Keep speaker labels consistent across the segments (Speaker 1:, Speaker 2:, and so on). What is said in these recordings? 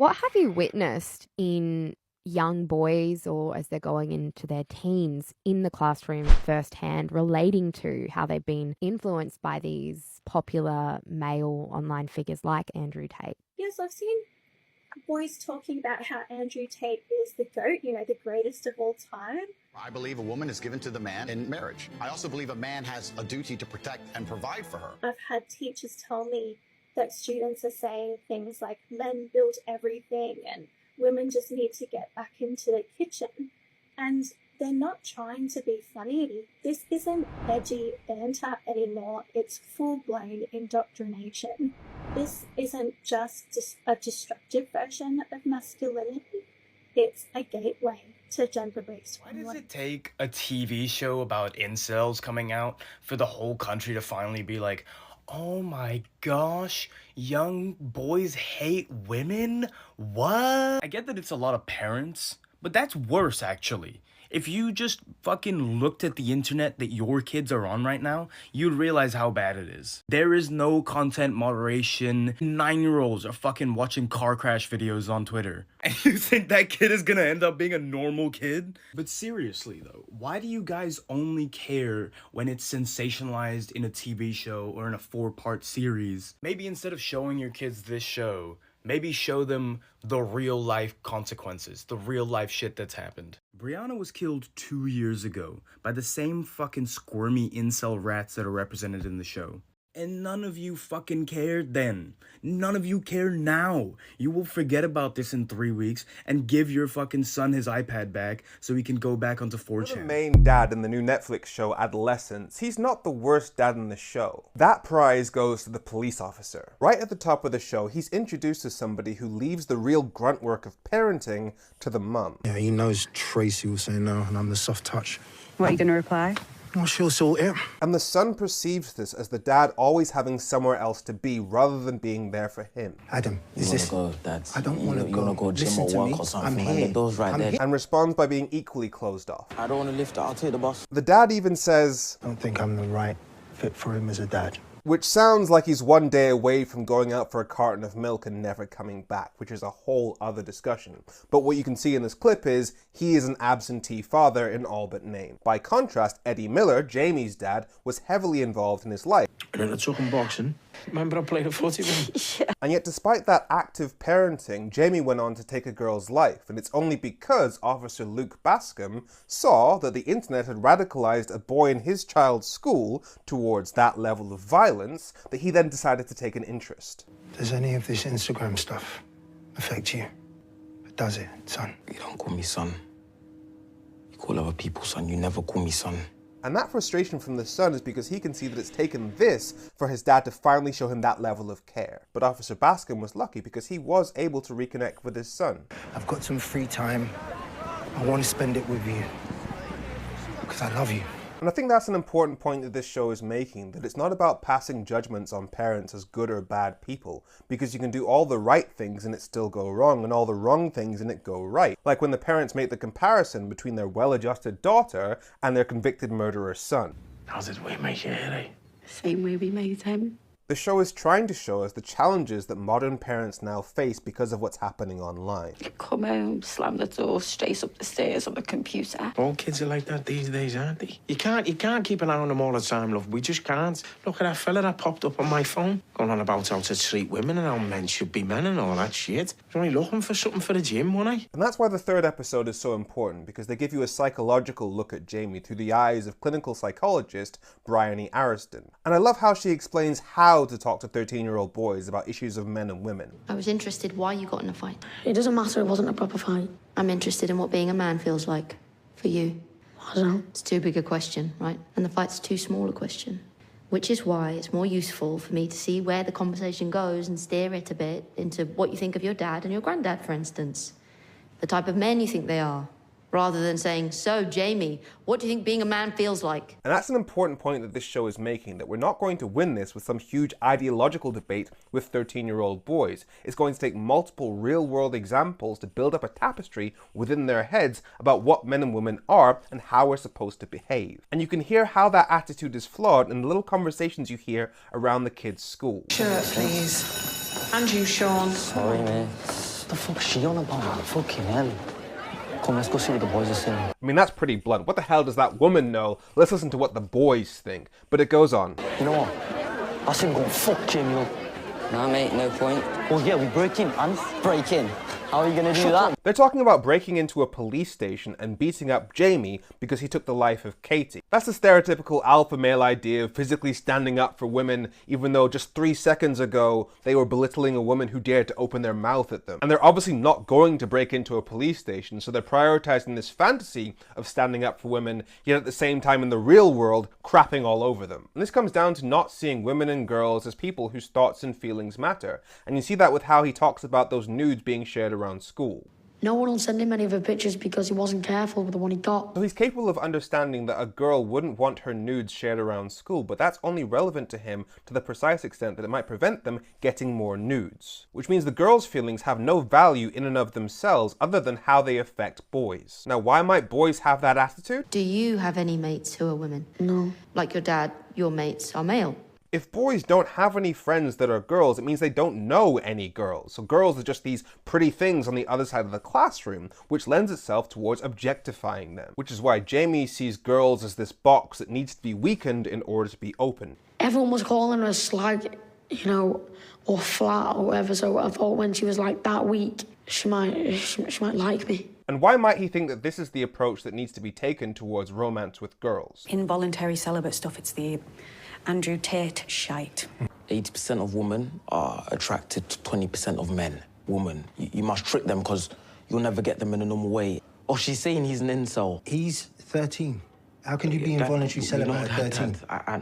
Speaker 1: What have you witnessed in young boys or as they're going into their teens in the classroom firsthand relating to how they've been influenced by these popular male online figures like Andrew Tate?
Speaker 2: Yes, I've seen boys talking about how Andrew Tate is the GOAT, the greatest of all time.
Speaker 3: I believe a woman is given to the man in marriage. I also believe a man has a duty to protect and provide for her.
Speaker 2: I've had teachers tell me that students are saying things like men build everything and women just need to get back into the kitchen. And they're not trying to be funny. This isn't edgy banter anymore. It's full-blown indoctrination. This isn't just a destructive version of masculinity. It's a gateway to gender-based
Speaker 4: violence. Why does it take a TV show about incels coming out for the whole country to finally be like, oh my gosh, young boys hate women? What? I get that it's a lot of parents, but that's worse actually. If you just fucking looked at the internet that your kids are on right now, you'd realize how bad it is. There is no content moderation. 9-year-olds are fucking watching car crash videos on Twitter. And you think that kid is gonna end up being a normal kid? But seriously though, why do you guys only care when it's sensationalized in a TV show or in a 4-part series? Maybe instead of showing your kids this show, maybe show them the real life consequences, the real life shit that's happened. Brianna was killed 2 years ago by the same fucking squirmy incel rats that are represented in the show. And none of you fucking cared then. None of you care now. You will forget about this in 3 weeks and give your fucking son his iPad back so he can go back onto 4chan.
Speaker 5: The main dad in the new Netflix show Adolescence, he's not the worst dad in the show. That prize goes to the police officer. Right at the top of the show, he's introduced as somebody who leaves the real grunt work of parenting to the mum.
Speaker 6: Yeah, he knows Tracy will say no, and I'm the soft touch.
Speaker 7: What, are you going to reply?
Speaker 6: Oh, she'll sort it.
Speaker 5: And the son perceives this as the dad always having somewhere else to be rather than being there for him.
Speaker 6: Adam, is this...
Speaker 8: Go, Dad.
Speaker 6: I don't want to go.
Speaker 8: You want to go gym
Speaker 6: Listen
Speaker 8: or
Speaker 6: to
Speaker 8: work
Speaker 6: me.
Speaker 8: or something?
Speaker 6: I'm
Speaker 8: Man,
Speaker 6: here.
Speaker 8: the door's right
Speaker 6: I'm
Speaker 8: there.
Speaker 6: here.
Speaker 5: And responds by being equally closed off.
Speaker 8: I don't want to lift it. I'll take the bus.
Speaker 5: The dad even says,
Speaker 6: I don't think I'm the right fit for him as a dad.
Speaker 5: which sounds like he's one day away from going out for a carton of milk and never coming back, which is a whole other discussion. But what you can see in this clip is he is an absentee father in all but name. By contrast, Eddie Miller, Jamie's dad, was heavily involved in his life.
Speaker 9: And then I took him boxing. Remember I played a footy with him?
Speaker 5: And yet despite that active parenting, Jamie went on to take a girl's life, and it's only because Officer Luke Bascom saw that the internet had radicalized a boy in his child's school towards that level of violence that he then decided to take an interest.
Speaker 6: Does any of this Instagram stuff affect you? Does it, son?
Speaker 8: You don't call me son. You call other people son. You never call me son.
Speaker 5: And that frustration from the son is because he can see that it's taken this for his dad to finally show him that level of care. But Officer Bascom was lucky because he was able to reconnect with his son.
Speaker 6: I've got some free time. I want to spend it with you. Because I love you.
Speaker 5: And I think that's an important point that this show is making, that it's not about passing judgments on parents as good or bad people, because you can do all the right things and it still go wrong, and all the wrong things and it go right. Like when the parents make the comparison between their well-adjusted daughter and their convicted murderer son.
Speaker 9: How did we make you here, eh?
Speaker 7: Same way we made him.
Speaker 5: The show is trying to show us the challenges that modern parents now face because of what's happening online.
Speaker 7: Come home, slam the door, straight up the stairs on the computer.
Speaker 9: All kids are like that these days, aren't they? You can't keep an eye on them all the time, love. We just can't. Look at that fella that popped up on my phone, going on about how to treat women and how men should be men and all that shit. I was only looking for something for the gym, wasn't I?
Speaker 5: And that's why the third episode is so important, because they give you a psychological look at Jamie through the eyes of clinical psychologist Bryony Ariston. And I love how she explains how to talk to 13-year-old boys about issues of men and women.
Speaker 10: I was interested why you got in a fight.
Speaker 7: It doesn't matter, it wasn't a proper fight.
Speaker 10: I'm interested in what being a man feels like for you.
Speaker 7: I don't know.
Speaker 10: It's too big a question, right? And the fight's too small a question. Which is why it's more useful for me to see where the conversation goes and steer it a bit into what you think of your dad and your granddad, for instance. The type of men you think they are. Rather than saying, so, Jamie, what do you think being a man feels like?
Speaker 5: And that's an important point that this show is making, that we're not going to win this with some huge ideological debate with 13-year-old boys. It's going to take multiple real-world examples to build up a tapestry within their heads about what men and women are and how we're supposed to behave. And you can hear how that attitude is flawed in the little conversations you hear around the kids' school.
Speaker 11: Shirt, please. And you, Sean.
Speaker 8: Sorry, mate. the fuck's she on about? Fucking hell. Come, let's go see what the boys are saying.
Speaker 5: I mean, that's pretty blunt. What the hell does that woman know? Let's listen to what the boys think. But it goes on.
Speaker 8: You know what? I said go fuck Jamie up. Nah, mate, no point. Well, yeah, we break in, man. Break in. How are you gonna do that?
Speaker 5: They're talking about breaking into a police station and beating up Jamie because he took the life of Katie. That's the stereotypical alpha male idea of physically standing up for women, even though just 3 seconds ago they were belittling a woman who dared to open their mouth at them. And they're obviously not going to break into a police station, so they're prioritizing this fantasy of standing up for women, yet at the same time in the real world, crapping all over them. And this comes down to not seeing women and girls as people whose thoughts and feelings matter. And you see that with how he talks about those nudes being shared around school.
Speaker 11: No one will send him any of her pictures because he wasn't careful with the one he got.
Speaker 5: So he's capable of understanding that a girl wouldn't want her nudes shared around school, but that's only relevant to him to the precise extent that it might prevent them getting more nudes. Which means the girl's feelings have no value in and of themselves other than how they affect boys. Now, why might boys have that attitude?
Speaker 10: Do you have any mates who are women?
Speaker 11: No.
Speaker 10: Like your dad, your mates are male.
Speaker 5: If boys don't have any friends that are girls, it means they don't know any girls. So girls are just these pretty things on the other side of the classroom, which lends itself towards objectifying them. Which is why Jamie sees girls as this box that needs to be weakened in order to be opened.
Speaker 11: Everyone was calling her a slag, you know, or flat or whatever, so I thought when she was like that weak, she might like me.
Speaker 5: And why might he think that this is the approach that needs to be taken towards romance with girls?
Speaker 12: Involuntary celibate stuff, it's the Andrew Tate shite.
Speaker 8: 80% of women are attracted to 20% of men. Woman, you must trick them because you'll never get them in a normal way. Oh, she's saying he's an incel.
Speaker 6: He's 13. How can you be involuntary celibate at 13?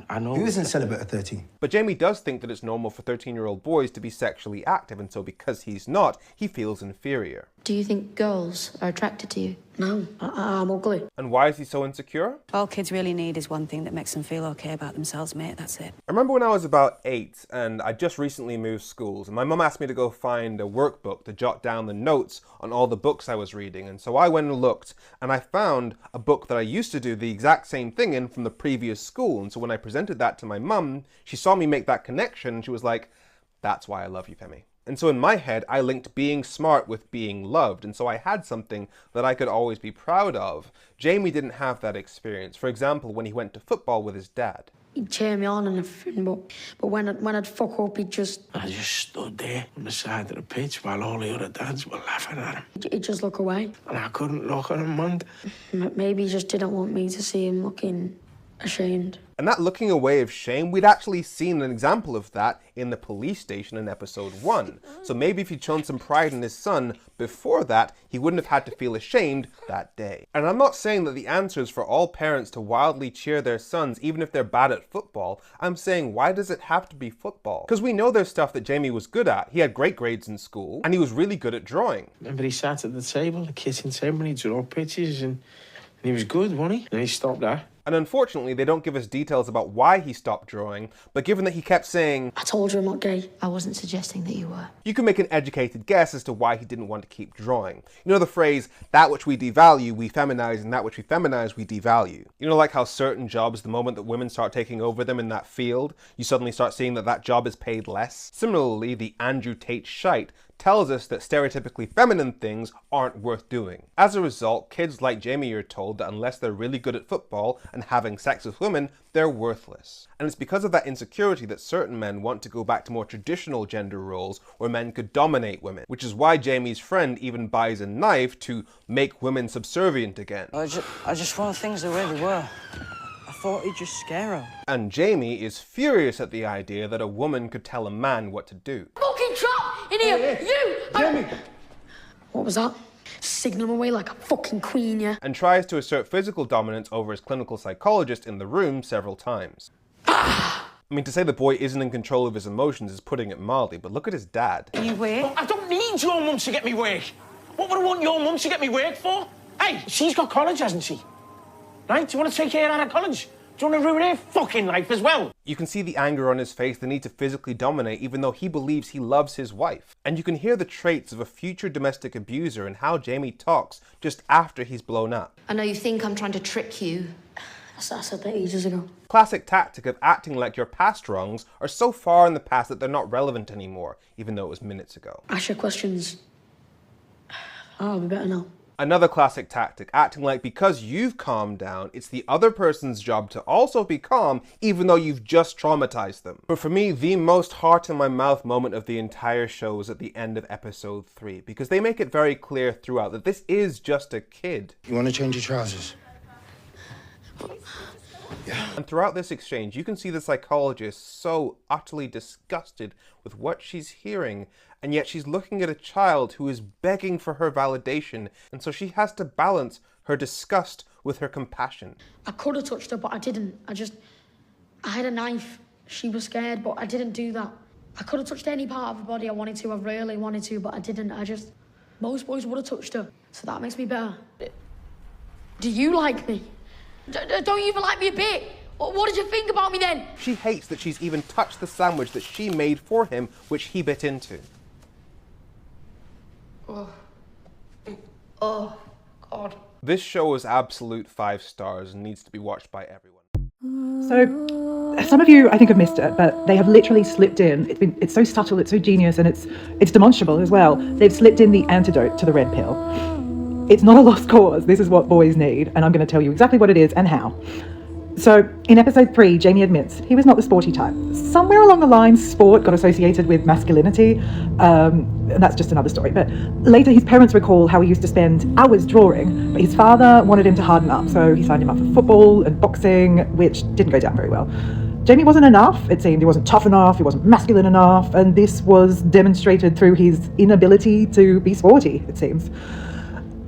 Speaker 8: I know.
Speaker 6: Who isn't celibate at 13?
Speaker 5: But Jamie does think that it's normal for 13-year-old boys to be sexually active, and so because he's not, he feels inferior.
Speaker 10: Do you think girls are attracted to you?
Speaker 11: No, I'm ugly.
Speaker 5: And why is he so insecure?
Speaker 12: All kids really need is one thing that makes them feel okay about themselves, mate, that's it.
Speaker 5: I remember when I was about 8 and I just recently moved schools, and my mum asked me to go find a workbook to jot down the notes on all the books I was reading, and so I went and looked, and I found a book that I used to do the exact same thing in from the previous school. And so when I presented that to my mum, she saw me make that connection and she was like, "That's why I love you, Femi." And so in my head, I linked being smart with being loved, and so I had something that I could always be proud of. Jamie didn't have that experience. For example, when he went to football with his dad.
Speaker 11: He'd cheer me on and everything, but when I'd fuck up, he'd just...
Speaker 9: I just stood there on the side of the pitch while all the other dads were laughing at him.
Speaker 11: He'd just look away.
Speaker 9: And I couldn't look at him, man.
Speaker 11: Maybe he just didn't want me to see him looking ashamed.
Speaker 5: And that looking away of shame, we'd actually seen an example of that in the police station in episode 1. So maybe if he'd shown some pride in his son before that, he wouldn't have had to feel ashamed that day. And I'm not saying that the answer is for all parents to wildly cheer their sons even if they're bad at football. I'm saying, why does it have to be football? Because we know there's stuff that Jamie was good at. He had great grades in school, and he was really good at drawing.
Speaker 9: Remember he sat at the table, the kitchen table, and he drew pictures, and he was good, wasn't he? And he stopped that.
Speaker 5: And unfortunately, they don't give us details about why he stopped drawing, but given that he kept saying,
Speaker 11: "I told you I'm not gay,"
Speaker 10: I wasn't suggesting that you were.
Speaker 5: You can make an educated guess as to why he didn't want to keep drawing. You know the phrase, that which we devalue, we feminize, and that which we feminize, we devalue. You know, like how certain jobs, the moment that women start taking over them in that field, you suddenly start seeing that that job is paid less? Similarly, the Andrew Tate shite tells us that stereotypically feminine things aren't worth doing. As a result, kids like Jamie are told that unless they're really good at football and having sex with women, they're worthless. And it's because of that insecurity that certain men want to go back to more traditional gender roles where men could dominate women, which is why Jamie's friend even buys a knife to make women subservient again.
Speaker 13: I just want things the way they were. I thought it'd just scare her.
Speaker 5: And Jamie is furious at the idea that a woman could tell a man what to do.
Speaker 11: Fucking drop in here, you! Jamie! What was that? Signal him away like a fucking queen, yeah?
Speaker 5: And tries to assert physical dominance over his clinical psychologist in the room several times. I mean, to say the boy isn't in control of his emotions is putting it mildly, but look at his dad.
Speaker 9: You work? I don't need your mum to get me work. What would I want your mum to get me work for? Hey, she's got college, hasn't she? Right? Do you want to take her out of college? Do you want to ruin her fucking life as well? You
Speaker 5: can see the anger on his face, the need to physically dominate, even though he believes he loves his wife. And you can hear the traits of a future domestic abuser in how Jamie talks just after he's blown up.
Speaker 10: I know you think I'm trying to trick you.
Speaker 11: I said that ages ago.
Speaker 5: Classic tactic of acting like your past wrongs are so far in the past that they're not relevant anymore, even though it was minutes ago.
Speaker 11: Ask your questions. Oh, I'll be better now.
Speaker 5: Another classic tactic, acting like because you've calmed down, it's the other person's job to also be calm, even though you've just traumatized them. But for me, the most heart-in-my-mouth moment of the entire show is at the end of episode 3, because they make it very clear throughout that this is just a kid.
Speaker 6: You want to change your trousers?
Speaker 5: Yeah. And throughout this exchange, you can see the psychologist so utterly disgusted with what she's hearing, and yet she's looking at a child who is begging for her validation, and so she has to balance her disgust with her compassion.
Speaker 11: I could have touched her, but I didn't. I had a knife. She was scared, but I didn't do that. I could have touched any part of her body I wanted to. I really wanted to, but I didn't. Most boys would have touched her, so that makes me better. Do you like me? Don't you even like me a bit? What did you think about me then?
Speaker 5: She hates that she's even touched the sandwich that she made for him, which he bit into.
Speaker 11: Oh, God.
Speaker 5: This show is absolute 5 stars and needs to be watched by everyone.
Speaker 14: So, some of you I think have missed it, but they have literally slipped in. It's so subtle, it's so genius, and it's demonstrable as well. They've slipped in the antidote to the red pill. It's not a lost cause. This is what boys need, and I'm going to tell you exactly what it is and how. So, in episode 3, Jamie admits he was not the sporty type. Somewhere along the line, sport got associated with masculinity, and that's just another story. But later, his parents recall how he used to spend hours drawing, but his father wanted him to harden up, so he signed him up for football and boxing, which didn't go down very well. Jamie wasn't enough, it seemed. He wasn't tough enough, he wasn't masculine enough, and this was demonstrated through his inability to be sporty, it seems.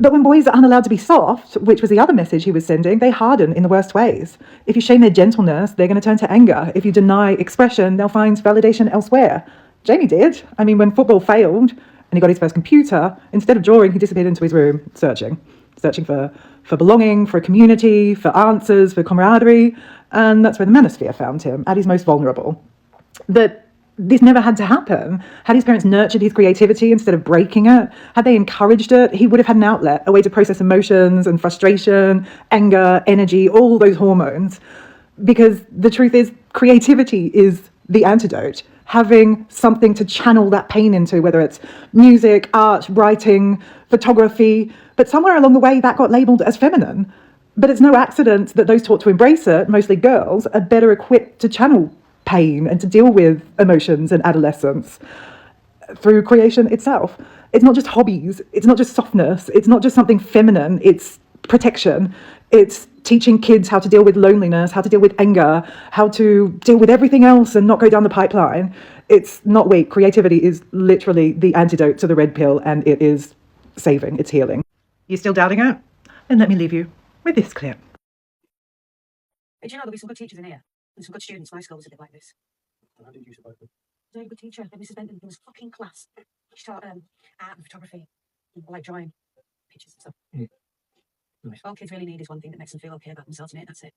Speaker 14: But when boys aren't allowed to be soft, which was the other message he was sending, they harden in the worst ways. If you shame their gentleness, they're going to turn to anger. If you deny expression, they'll find validation elsewhere. Jamie did. I mean, when football failed and he got his first computer, instead of drawing, he disappeared into his room, searching for belonging, for a community, for answers, for camaraderie. And that's where the manosphere found him, at his most vulnerable. But this never had to happen. Had his parents nurtured his creativity instead of breaking it, had they encouraged it, he would have had an outlet, a way to process emotions and frustration, anger, energy, all those hormones. Because the truth is, creativity is the antidote. Having something to channel that pain into, whether it's music, art, writing, photography. But somewhere along the way, that got labelled as feminine. But it's no accident that those taught to embrace it, mostly girls, are better equipped to channel pain and to deal with emotions and adolescence through creation itself. It's not just hobbies, it's not just softness, it's not just something feminine, it's protection. It's teaching kids how to deal with loneliness, how to deal with anger, how to deal with everything else and not go down the pipeline. It's not weak. Creativity is literally the antidote to the red pill, and it is saving, it's healing. You still doubting it? Then let me leave you with this clip.
Speaker 12: Did you know there'll be some good teachers in here? And some good students. My school was a bit like this.
Speaker 15: And how did you survive them?
Speaker 12: Very good teacher, Mrs. Benton. It was fucking class. She taught art and photography. I like drawing pictures and stuff.
Speaker 15: Nice.
Speaker 12: All kids really need is one thing that makes them feel okay about themselves, mate. That's it.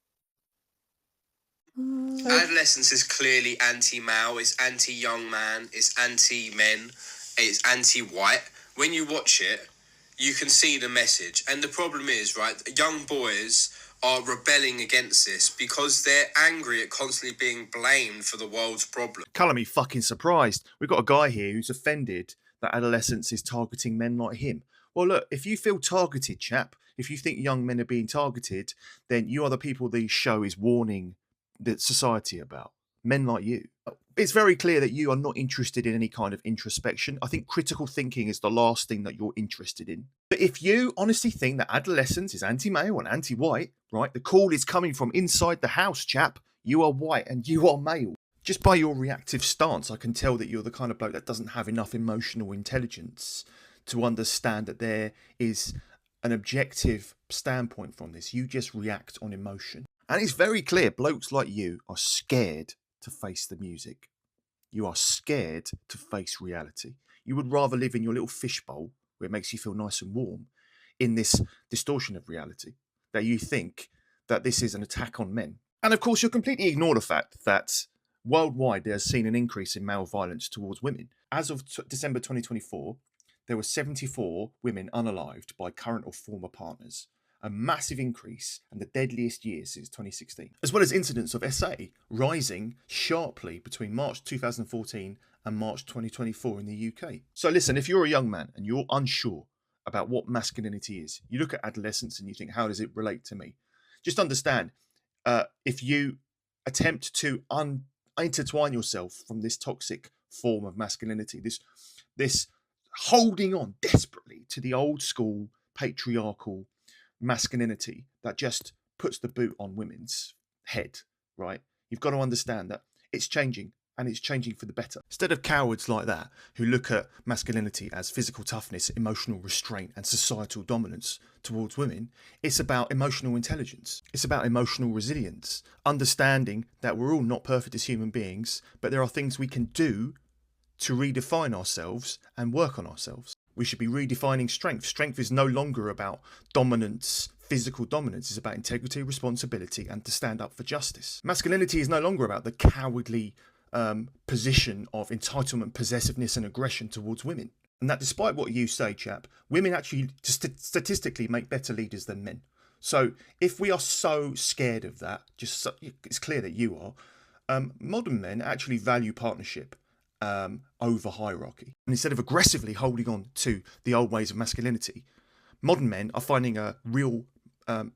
Speaker 16: Adolescence is clearly anti-male, it's anti-young man, it's anti-men, it's anti-white. When you watch it, you can see the message. And the problem is, right, young boys are rebelling against this because they're angry at constantly being blamed for the world's problem.
Speaker 17: Colour me fucking surprised. We've got a guy here who's offended that adolescence is targeting men like him. Well, look, if you feel targeted, chap, if you think young men are being targeted, then you are the people the show is warning the society about. Men like you. It's very clear that you are not interested in any kind of introspection. I think critical thinking is the last thing that you're interested in. But if you honestly think that adolescence is anti-male and anti-white, right, the call is coming from inside the house, chap. You are white and you are male. Just by your reactive stance, I can tell that you're the kind of bloke that doesn't have enough emotional intelligence to understand that there is an objective standpoint from this. You just react on emotion. And it's very clear, blokes like you are scared to face the music. You are scared to face reality. You would rather live in your little fishbowl where it makes you feel nice and warm in this distortion of reality, that you think that this is an attack on men. And of course, you'll completely ignore the fact that worldwide there's seen an increase in male violence towards women. As of December 2024, there were 74 women unalived by current or former partners. A massive increase and the deadliest year since 2016. As well as incidents of SA rising sharply between March 2014 and March 2024 in the UK. So listen, if you're a young man and you're unsure about what masculinity is. You look at adolescence and you think, how does it relate to me? Just understand, if you attempt to intertwine yourself from this toxic form of masculinity, this holding on desperately to the old school patriarchal masculinity that just puts the boot on women's head, right? You've got to understand that it's changing, and it's changing for the better. Instead of cowards like that who look at masculinity as physical toughness, emotional restraint, and societal dominance towards women, it's about emotional intelligence. It's about emotional resilience, understanding that we're all not perfect as human beings, but there are things we can do to redefine ourselves and work on ourselves. We should be redefining strength. Strength is no longer about dominance, physical dominance. It's about integrity, responsibility, and to stand up for justice. Masculinity is no longer about the cowardly position of entitlement, possessiveness, and aggression towards women. And that, despite what you say, chap, women actually statistically make better leaders than men. So if we are so scared of that, it's clear that you are. Modern men actually value partnership over hierarchy. And instead of aggressively holding on to the old ways of masculinity, modern men are finding a real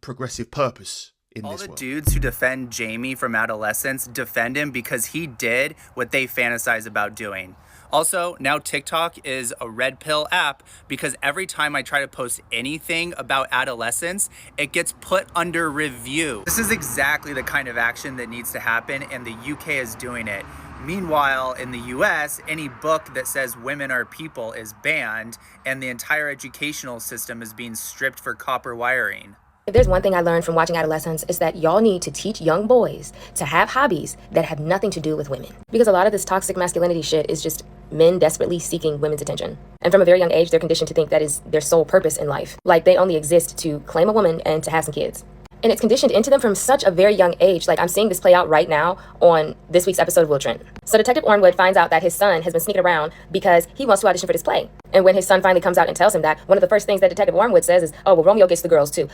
Speaker 17: progressive purpose in
Speaker 18: all
Speaker 17: this
Speaker 18: the
Speaker 17: world.
Speaker 18: Dudes who defend Jamie from Adolescence defend him because he did what they fantasize about doing. Also, now TikTok is a red pill app because every time I try to post anything about adolescence, it gets put under review. This is exactly the kind of action that needs to happen, and the UK is doing it. Meanwhile, in the US, any book that says women are people is banned, and the entire educational system is being stripped for copper wiring.
Speaker 19: If there's one thing I learned from watching Adolescence, is that y'all need to teach young boys to have hobbies that have nothing to do with women. Because a lot of this toxic masculinity shit is just men desperately seeking women's attention. And from a very young age, they're conditioned to think that is their sole purpose in life. Like they only exist to claim a woman and to have some kids. And it's conditioned into them from such a very young age. Like I'm seeing this play out right now on this week's episode of Will Trent. So Detective Ormwood finds out that his son has been sneaking around because he wants to audition for this play. And when his son finally comes out and tells him that, one of the first things that Detective Ormwood says is, oh, well, Romeo gets the girls too.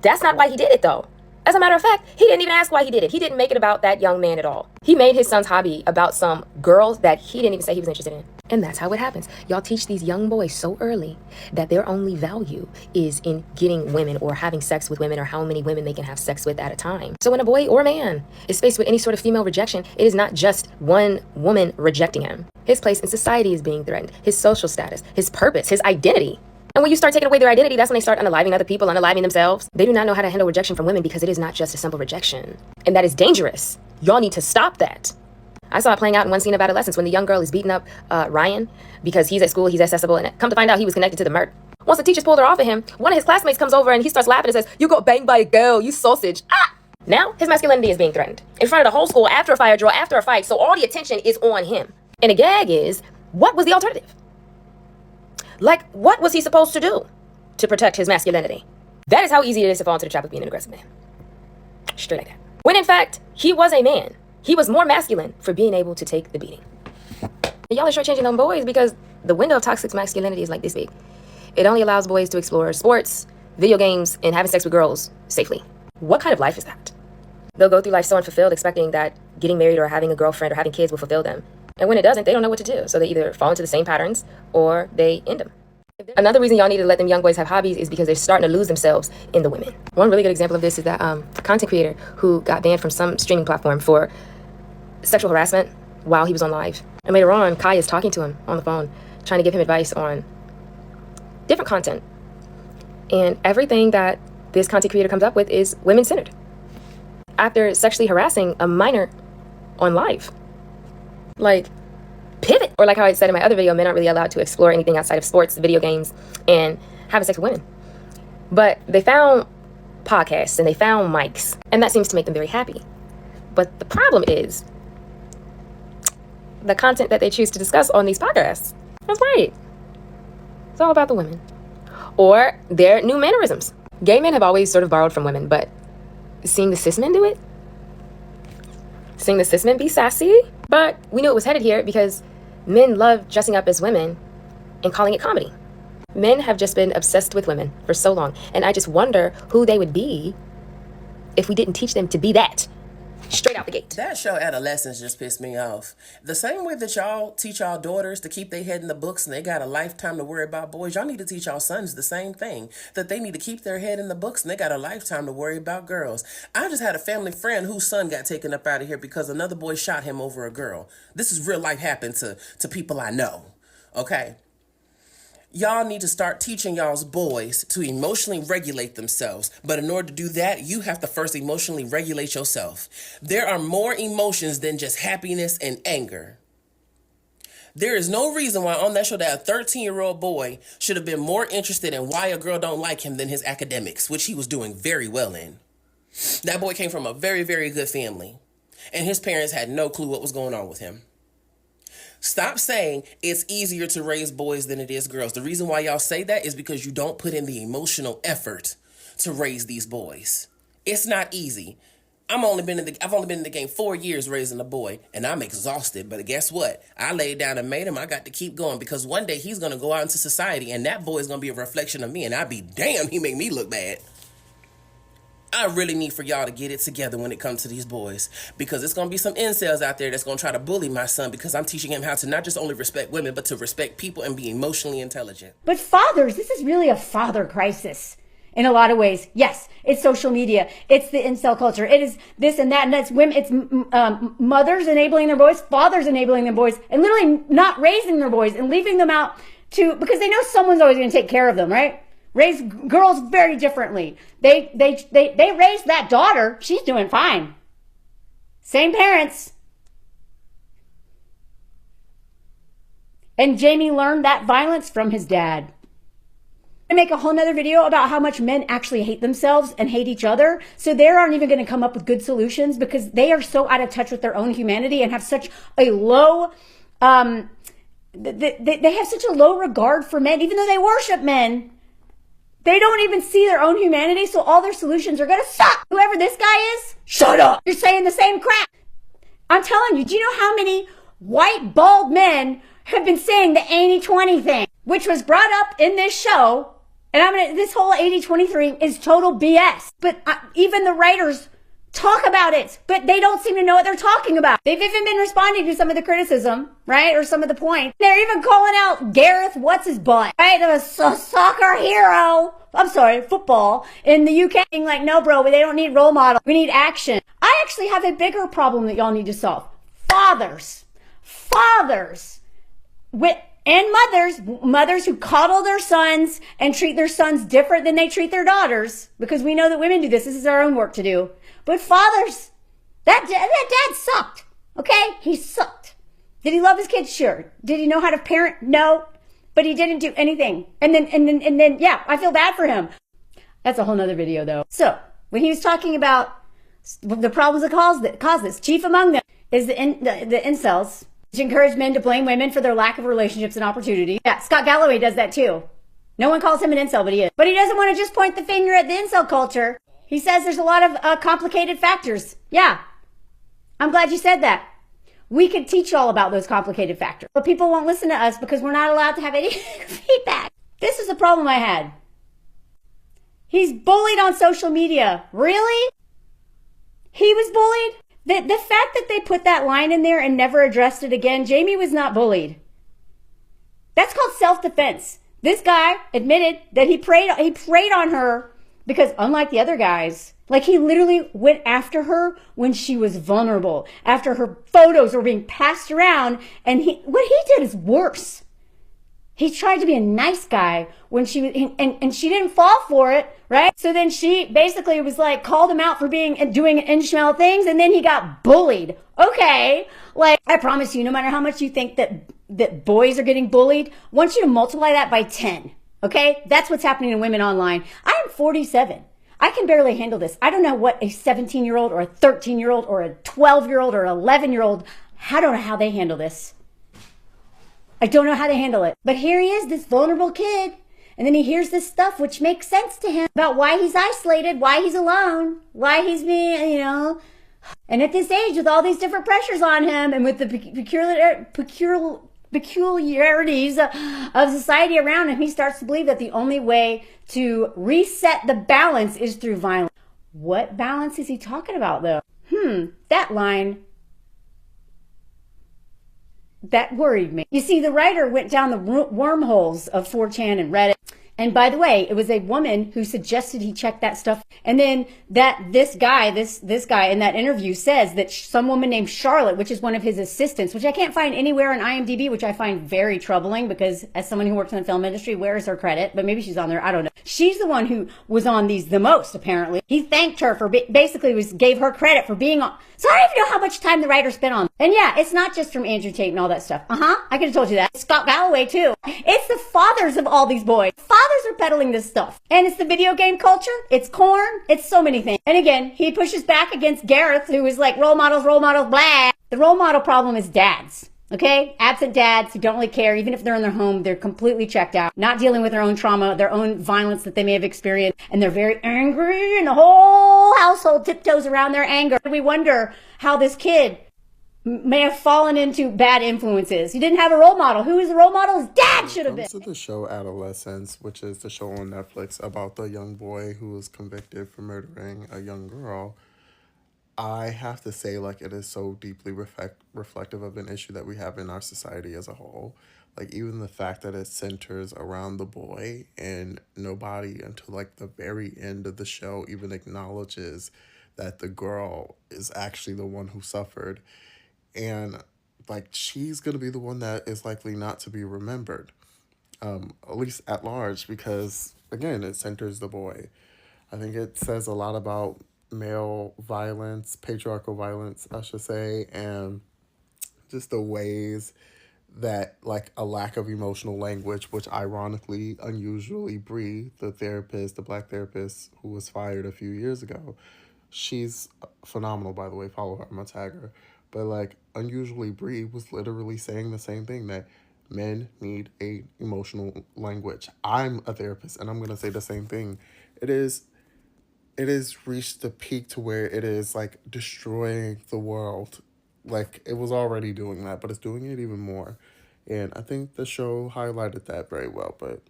Speaker 19: That's not why he did it, though. As a matter of fact, he didn't even ask why he did it. He didn't make it about that young man at all. He made his son's hobby about some girls that he didn't even say he was interested in. And that's how it happens. Y'all teach these young boys so early that their only value is in getting women or having sex with women or how many women they can have sex with at a time. So when a boy or man is faced with any sort of female rejection, it is not just one woman rejecting him. His place in society is being threatened, his social status, his purpose, his identity. And when you start taking away their identity, that's when they start unaliving other people, unaliving themselves. They do not know how to handle rejection from women because it is not just a simple rejection. And that is dangerous. Y'all need to stop that. I saw it playing out in one scene of Adolescence when the young girl is beating up Ryan because he's at school, he's accessible, and come to find out he was connected to the murder. Once the teachers pulled her off of him, one of his classmates comes over and he starts laughing and says, "You got banged by a girl, you sausage." Ah! Now his masculinity is being threatened in front of the whole school after a fire drill, after a fight, so all the attention is on him. And the gag is, what was the alternative? Like, what was he supposed to do to protect his masculinity? That is how easy it is to fall into the trap of being an aggressive man. Straight like that. When in fact, he was a man. He was more masculine for being able to take the beating. And y'all are shortchanging them boys because the window of toxic masculinity is like this big. It only allows boys to explore sports, video games, and having sex with girls safely. What kind of life is that? They'll go through life so unfulfilled, expecting that getting married or having a girlfriend or having kids will fulfill them. And when it doesn't, they don't know what to do. So they either fall into the same patterns or they end them. Another reason y'all need to let them young boys have hobbies is because they're starting to lose themselves in the women. One really good example of this is that content creator who got banned from some streaming platform for sexual harassment while he was on live. And later on, Kai is talking to him on the phone, trying to give him advice on different content. And everything that this content creator comes up with is women-centered. After sexually harassing a minor on live. Like, pivot. Or like how I said in my other video, men aren't really allowed to explore anything outside of sports, video games, and having sex with women. But they found podcasts and they found mics, and that seems to make them very happy. But the problem is the content that they choose to discuss on these podcasts. That's right. It's all about the women. Or their new mannerisms. Gay men have always sort of borrowed from women, but seeing the cis men do it? Seeing the cis men be sassy? But we knew it was headed here because men love dressing up as women and calling it comedy. Men have just been obsessed with women for so long, and I just wonder who they would be if we didn't teach them to be that. straight out the gate.
Speaker 20: That show Adolescence just pissed me off. The same way that y'all teach y'all daughters to keep their head in the books and they got a lifetime to worry about boys, y'all need to teach y'all sons the same thing. That they need to keep their head in the books and they got a lifetime to worry about girls. I just had a family friend whose son got taken up out of here because another boy shot him over a girl. This is real life happened to people I know. Okay? Y'all need to start teaching y'all's boys to emotionally regulate themselves. But in order to do that, you have to first emotionally regulate yourself. There are more emotions than just happiness and anger. There is no reason why on that show that a 13-year-old boy should have been more interested in why a girl don't like him than his academics, which he was doing very well in. That boy came from a very, very good family, and his parents had no clue what was going on with him. Stop saying it's easier to raise boys than it is girls. The reason why y'all say that is because you don't put in the emotional effort to raise these boys. It's not easy. I've only been in the game 4 years raising a boy, and I'm exhausted. But guess what? I laid down and made him. I got to keep going because one day he's going to go out into society, and that boy is going to be a reflection of me, and I'd be damned he make me look bad. I really need for y'all to get it together when it comes to these boys, because it's going to be some incels out there that's going to try to bully my son because I'm teaching him how to not just only respect women, but to respect people and be emotionally intelligent.
Speaker 21: But fathers, this is really a father crisis in a lot of ways. Yes, it's social media. It's the incel culture. It is this and that, and that's women. It's mothers enabling their boys, fathers enabling their boys, and literally not raising their boys and leaving them out because they know someone's always going to take care of them, right? Raise girls very differently. They raised that daughter. She's doing fine. Same parents. And Jamie learned that violence from his dad. I make a whole nother video about how much men actually hate themselves and hate each other. So they aren't even going to come up with good solutions because they are so out of touch with their own humanity and have such a low, they have such a low regard for men, even though they worship men. They don't even see their own humanity, so all their solutions are gonna suck. Whoever this guy is, shut up. You're saying the same crap. I'm telling you, do you know how many white, bald men have been saying the 80-20 thing, which was brought up in this show, and this whole 80-20 thing is total BS. But even the writers talk about it, but they don't seem to know what they're talking about. They've even been responding to some of the criticism, right? Or some of the points. They're even calling out Gareth, what's his butt, right? The soccer hero. I'm sorry, football in the UK. Like, no, bro, they don't need role model. We need action. I actually have a bigger problem that y'all need to solve. Fathers and mothers who coddle their sons and treat their sons different than they treat their daughters, because we know that women do this. This is our own work to do. But fathers, that dad sucked, okay? He sucked. Did he love his kids? Sure. Did he know how to parent? No. But he didn't do anything. And then, yeah, I feel bad for him. That's a whole nother video, though. So, when he was talking about the problems that cause this, chief among them is the incels, which encourage men to blame women for their lack of relationships and opportunity. Yeah, Scott Galloway does that, too. No one calls him an incel, but he is. But he doesn't want to just point the finger at the incel culture. He says there's a lot of complicated factors. Yeah, I'm glad you said that. We could teach y'all about those complicated factors. But people won't listen to us because we're not allowed to have any feedback. This is the problem I had. He's bullied on social media. Really? He was bullied? The fact that they put that line in there and never addressed it again, Jamie was not bullied. That's called self-defense. This guy admitted that he preyed on her because unlike the other guys, like he literally went after her when she was vulnerable, after her photos were being passed around, and what he did is worse. He tried to be a nice guy when she was, and she didn't fall for it, right? So then she basically was like, called him out for doing Ishmael things, and then he got bullied. Okay, like I promise you, no matter how much you think that boys are getting bullied, I want you to multiply that by 10. Okay, that's what's happening to women online. I am 47. I can barely handle this. I don't know what a 17-year-old or a 13-year-old or a 12-year-old or an 11-year-old, I don't know how they handle this. I don't know how to handle it. But here he is, this vulnerable kid. And then he hears this stuff which makes sense to him about why he's isolated, why he's alone, why he's being, And at this age, with all these different pressures on him and with the peculiarities of society around him, he starts to believe that the only way to reset the balance is through violence. What balance is he talking about, though? that line, that worried me. You see, the writer went down the wormholes of 4chan and Reddit. And by the way, it was a woman who suggested he check that stuff. And then this guy in that interview says that some woman named Charlotte, which is one of his assistants, which I can't find anywhere on IMDb, which I find very troubling because as someone who works in the film industry, where is her credit? But maybe she's on there. I don't know. She's the one who was on these the most, apparently. He thanked her for basically gave her credit for being on. So I don't even know how much time the writer spent on. And yeah, it's not just from Andrew Tate and all that stuff. I could have told you that. Scott Galloway too. It's the fathers of all these boys. Fathers are peddling this stuff. And it's the video game culture. It's corn. It's so many things. And again, he pushes back against Gareth, who is like role models, blah. The role model problem is dads. Okay? Absent dads who don't really care. Even if they're in their home, they're completely checked out. Not dealing with their own trauma, their own violence that they may have experienced. And they're very angry and the whole household tiptoes around their anger. We wonder how this kid may have fallen into bad influences. He didn't have a role model. Who is the role model? His dad should have been.
Speaker 1: To the show Adolescence, which is the show on Netflix about the young boy who was convicted for murdering a young girl, I have to say, like, it is so deeply reflective of an issue that we have in our society as a whole. Like, even the fact that it centers around the boy and nobody until, like, the very end of the show even acknowledges that the girl is actually the one who suffered. And, like, she's going to be the one that is likely not to be remembered, at least at large, because, again, it centers the boy. I think it says a lot about male violence, patriarchal violence, I should say, and just the ways that, like, a lack of emotional language, which ironically, unusually, Bree, the black therapist who was fired a few years ago, she's phenomenal, by the way, follow her, I'm gonna tag her. But, like, unusually, Bree was literally saying the same thing, that men need a emotional language. I'm a therapist, and I'm going to say the same thing. It is reached the peak to where it is, like, destroying the world. Like, it was already doing that, but it's doing it even more. And I think the show highlighted that very well. But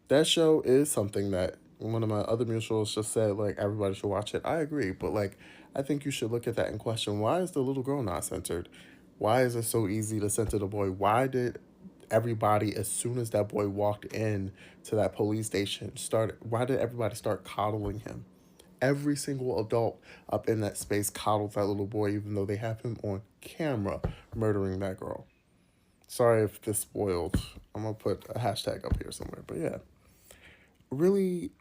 Speaker 1: that show is something that one of my other mutuals just said, like, everybody should watch it. I agree, but, like, I think you should look at that and question, why is the little girl not censored? Why is it so easy to censor the boy? Why did everybody, as soon as that boy walked in to that police station, why did everybody start coddling him? Every single adult up in that space coddled that little boy, even though they have him on camera murdering that girl. Sorry if this spoiled. I'm going to put a hashtag up here somewhere. But yeah, really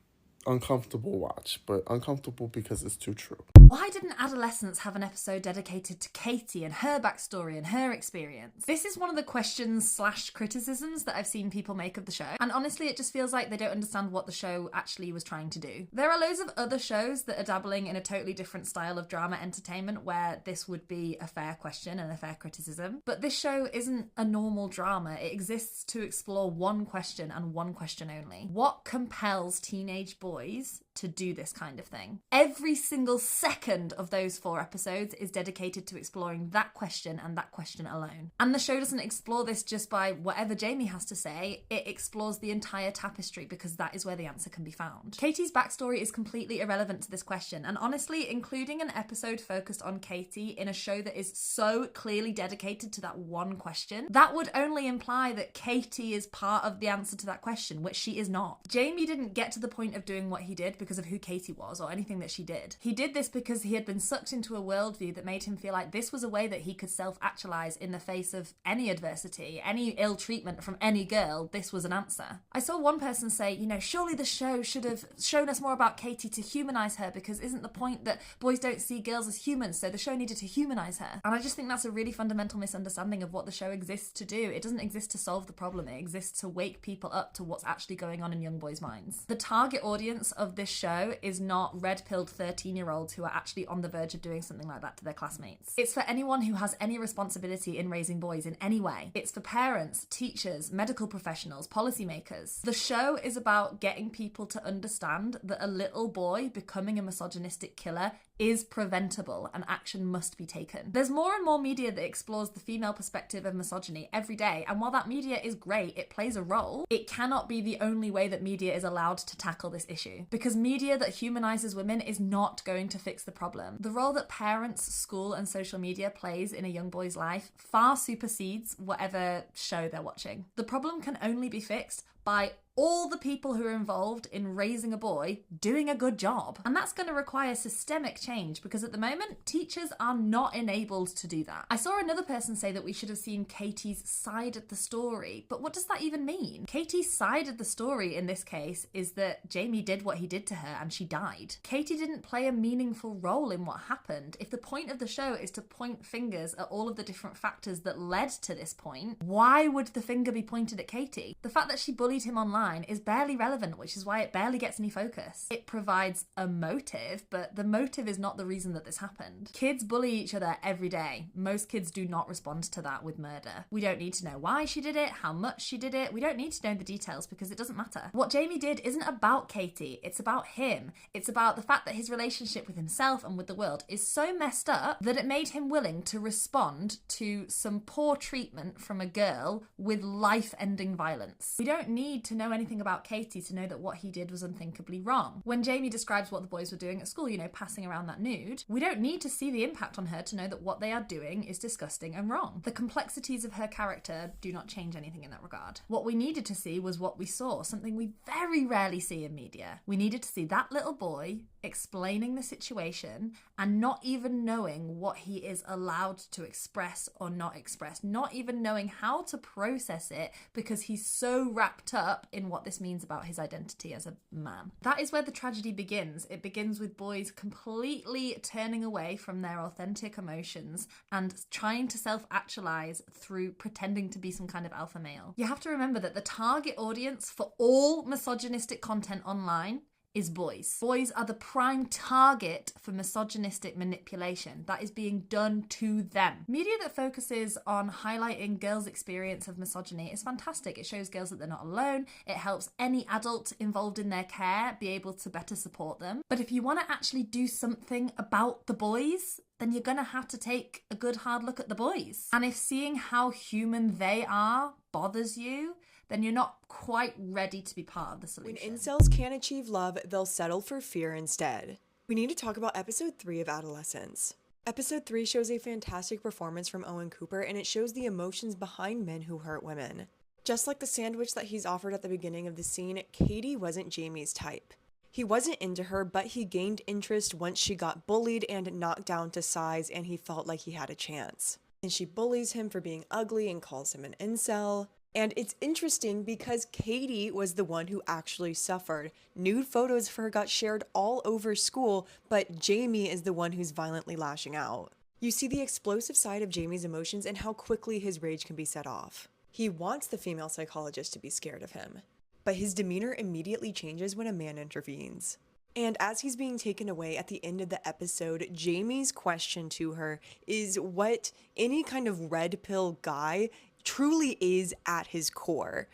Speaker 1: uncomfortable watch, but uncomfortable because it's too true.
Speaker 22: Why didn't Adolescence have an episode dedicated to Katie and her backstory and her experience? This is one of the questions/criticisms that I've seen people make of the show, and honestly it just feels like they don't understand what the show actually was trying to do. There are loads of other shows that are dabbling in a totally different style of drama entertainment where this would be a fair question and a fair criticism, but this show isn't a normal drama. It exists to explore one question and one question only. What compels teenage boys to do this kind of thing? Every single second of those 4 episodes is dedicated to exploring that question and that question alone. And the show doesn't explore this just by whatever Jamie has to say, it explores the entire tapestry because that is where the answer can be found. Katie's backstory is completely irrelevant to this question, and honestly, including an episode focused on Katie in a show that is so clearly dedicated to that one question, that would only imply that Katie is part of the answer to that question, which she is not. Jamie didn't get to the point of doing what he did because of who Katie was or anything that she did. He did this because he had been sucked into a worldview that made him feel like this was a way that he could self-actualize in the face of any adversity, any ill treatment from any girl. This was an answer. I saw one person say, surely the show should have shown us more about Katie to humanize her, because isn't the point that boys don't see girls as humans, so the show needed to humanize her? And I just think that's a really fundamental misunderstanding of what the show exists to do. It doesn't exist to solve the problem. It exists to wake people up to what's actually going on in young boys' minds. The target audience of this show is not red-pilled 13-year-olds who are actually on the verge of doing something like that to their classmates. It's for anyone who has any responsibility in raising boys in any way. It's for parents, teachers, medical professionals, policymakers. The show is about getting people to understand that a little boy becoming a misogynistic killer is preventable and action must be taken. There's more and more media that explores the female perspective of misogyny every day, and while that media is great, it plays a role, it cannot be the only way that media is allowed to tackle this issue. Because media that humanizes women is not going to fix the problem. The role that parents, school, and social media plays in a young boy's life far supersedes whatever show they're watching. The problem can only be fixed by all the people who are involved in raising a boy doing a good job. And that's going to require systemic change, because at the moment, teachers are not enabled to do that. I saw another person say that we should have seen Katie's side of the story, but what does that even mean? Katie's side of the story in this case is that Jamie did what he did to her and she died. Katie didn't play a meaningful role in what happened. If the point of the show is to point fingers at all of the different factors that led to this point, why would the finger be pointed at Katie? The fact that she bullied him online is barely relevant, which is why it barely gets any focus. It provides a motive, but the motive is not the reason that this happened. Kids bully each other every day. Most kids do not respond to that with murder. We don't need to know why she did it, how much she did it. We don't need to know the details because it doesn't matter. What Jamie did isn't about Katie, it's about him. It's about the fact that his relationship with himself and with the world is so messed up that it made him willing to respond to some poor treatment from a girl with life-ending violence. We don't need to know anything about Katie to know that what he did was unthinkably wrong. When Jamie describes what the boys were doing at school, you know, passing around that nude, we don't need to see the impact on her to know that what they are doing is disgusting and wrong. The complexities of her character do not change anything in that regard. What we needed to see was what we saw, something we very rarely see in media. We needed to see that little boy explaining the situation and not even knowing what he is allowed to express or not express, not even knowing how to process it because he's so wrapped up in what this means about his identity as a man. That is where the tragedy begins. It begins with boys completely turning away from their authentic emotions and trying to self-actualize through pretending to be some kind of alpha male. You have to remember that the target audience for all misogynistic content online is boys. Boys are the prime target for misogynistic manipulation that is being done to them. Media that focuses on highlighting girls' experience of misogyny is fantastic. It shows girls that they're not alone. It helps any adult involved in their care be able to better support them. But if you want to actually do something about the boys, then you're going to have to take a good hard look at the boys. And if seeing how human they are bothers you, then you're not quite ready to be part of the solution.
Speaker 2: When incels can't achieve love, they'll settle for fear instead. We need to talk about episode 3 of Adolescence. Episode 3 shows a fantastic performance from Owen Cooper, and it shows the emotions behind men who hurt women. Just like the sandwich that he's offered at the beginning of the scene, Katie wasn't Jamie's type. He wasn't into her, but he gained interest once she got bullied and knocked down to size, and he felt like he had a chance. And she bullies him for being ugly and calls him an incel. And it's interesting because Katie was the one who actually suffered. Nude photos of her got shared all over school, but Jamie is the one who's violently lashing out. You see the explosive side of Jamie's emotions and how quickly his rage can be set off. He wants the female psychologist to be scared of him, but his demeanor immediately changes when a man intervenes. And as he's being taken away at the end of the episode, Jamie's question to her is what any kind of red pill guy truly is at his core.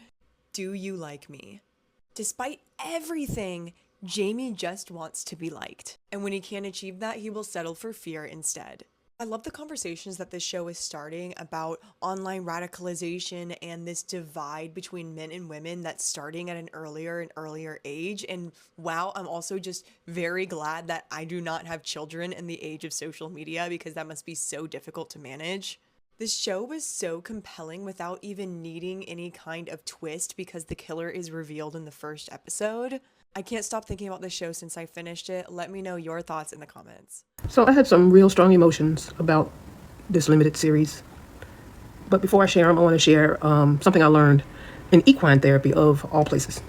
Speaker 2: Do you like me? Despite everything, Jamie just wants to be liked. And when he can't achieve that, he will settle for fear instead. I love the conversations that this show is starting about online radicalization and this divide between men and women that's starting at an earlier and earlier age. And wow, I'm also just very glad that I do not have children in the age of social media because that must be so difficult to manage. This show was so compelling without even needing any kind of twist because the killer is revealed in the first episode. I can't stop thinking about this show since I finished it. Let me know your thoughts in the comments.
Speaker 3: So I had some real strong emotions about this limited series. But before I share them, I want to share something I learned in equine therapy of all places.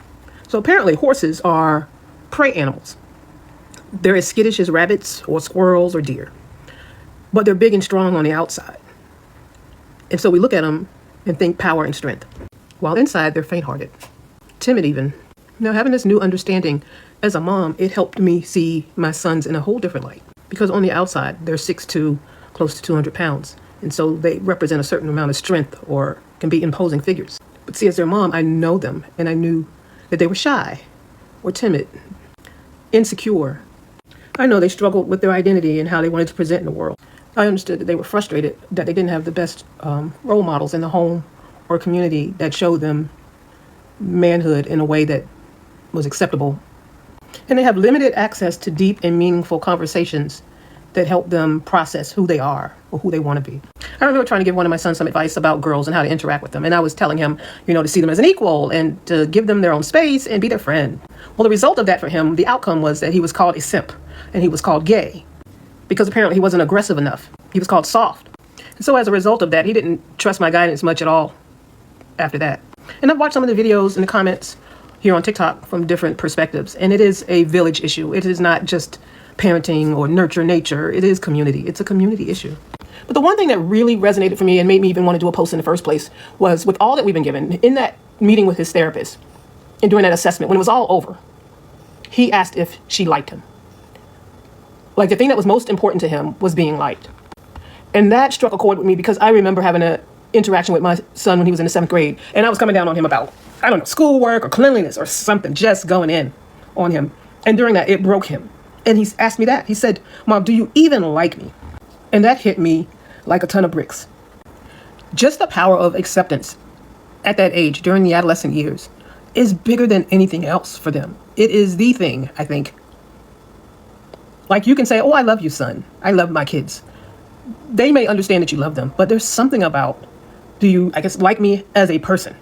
Speaker 3: So apparently horses are prey animals. They're as skittish as rabbits or squirrels or deer. But they're big and strong on the outside. And so we look at them and think power and strength. While inside, they're faint-hearted, timid even. Now, having this new understanding as a mom, it helped me see my sons in a whole different light. Because on the outside, they're 6'2", close to 200 pounds. And so they represent a certain amount of strength or can be imposing figures. But see, as their mom, I know them, and I knew that they were shy or timid, insecure. I know they struggled with their identity and how they wanted to present in the world. I understood that they were frustrated that they didn't have the best role models in the home or community that showed them manhood in a way that was acceptable. And they have limited access to deep and meaningful conversations that help them process who they are or who they want to be. I remember trying to give one of my sons some advice about girls and how to interact with them. And I was telling him, to see them as an equal and to give them their own space and be their friend. Well, the result of that for him, the outcome was that he was called a simp and he was called gay because apparently he wasn't aggressive enough. He was called soft. And so as a result of that, he didn't trust my guidance much at all after that. And I've watched some of the videos and the comments here on TikTok from different perspectives. And it is a village issue. It is not just parenting or nurture nature. It is community. It's a community issue. But the one thing that really resonated for me and made me even want to do a post in the first place was with all that we've been given, in that meeting with his therapist and during that assessment, when it was all over, he asked if she liked him. Like the thing that was most important to him was being liked. And that struck a chord with me because I remember having an interaction with my son when he was in the 7th grade. And I was coming down on him about, schoolwork or cleanliness or something, just going in on him. And during that, it broke him. And he asked me that. He said, "Mom, do you even like me?" And that hit me like a ton of bricks. Just the power of acceptance at that age, during the adolescent years, is bigger than anything else for them. It is the thing, I think. Like you can say, "Oh, I love you, son. I love my kids." They may understand that you love them, but there's something about, do you, like me as a person?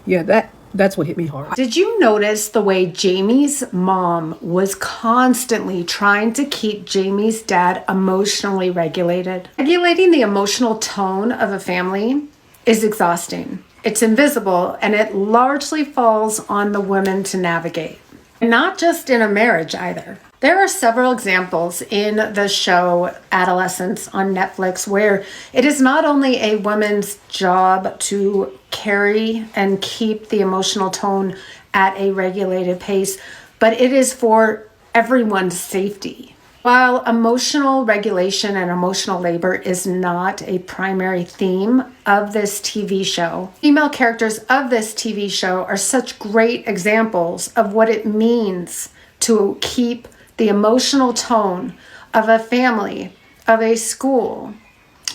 Speaker 3: Yeah, that's what hit me hard.
Speaker 4: Did you notice the way Jamie's mom was constantly trying to keep Jamie's dad emotionally regulated? Regulating the emotional tone of a family is exhausting. It's invisible, and it largely falls on the women to navigate. Not just in a marriage either. There are several examples in the show Adolescence on Netflix where it is not only a woman's job to carry and keep the emotional tone at a regulated pace, but it is for everyone's safety. While emotional regulation and emotional labor is not a primary theme of this TV show, female characters of this TV show are such great examples of what it means to keep the emotional tone of a family, of a school,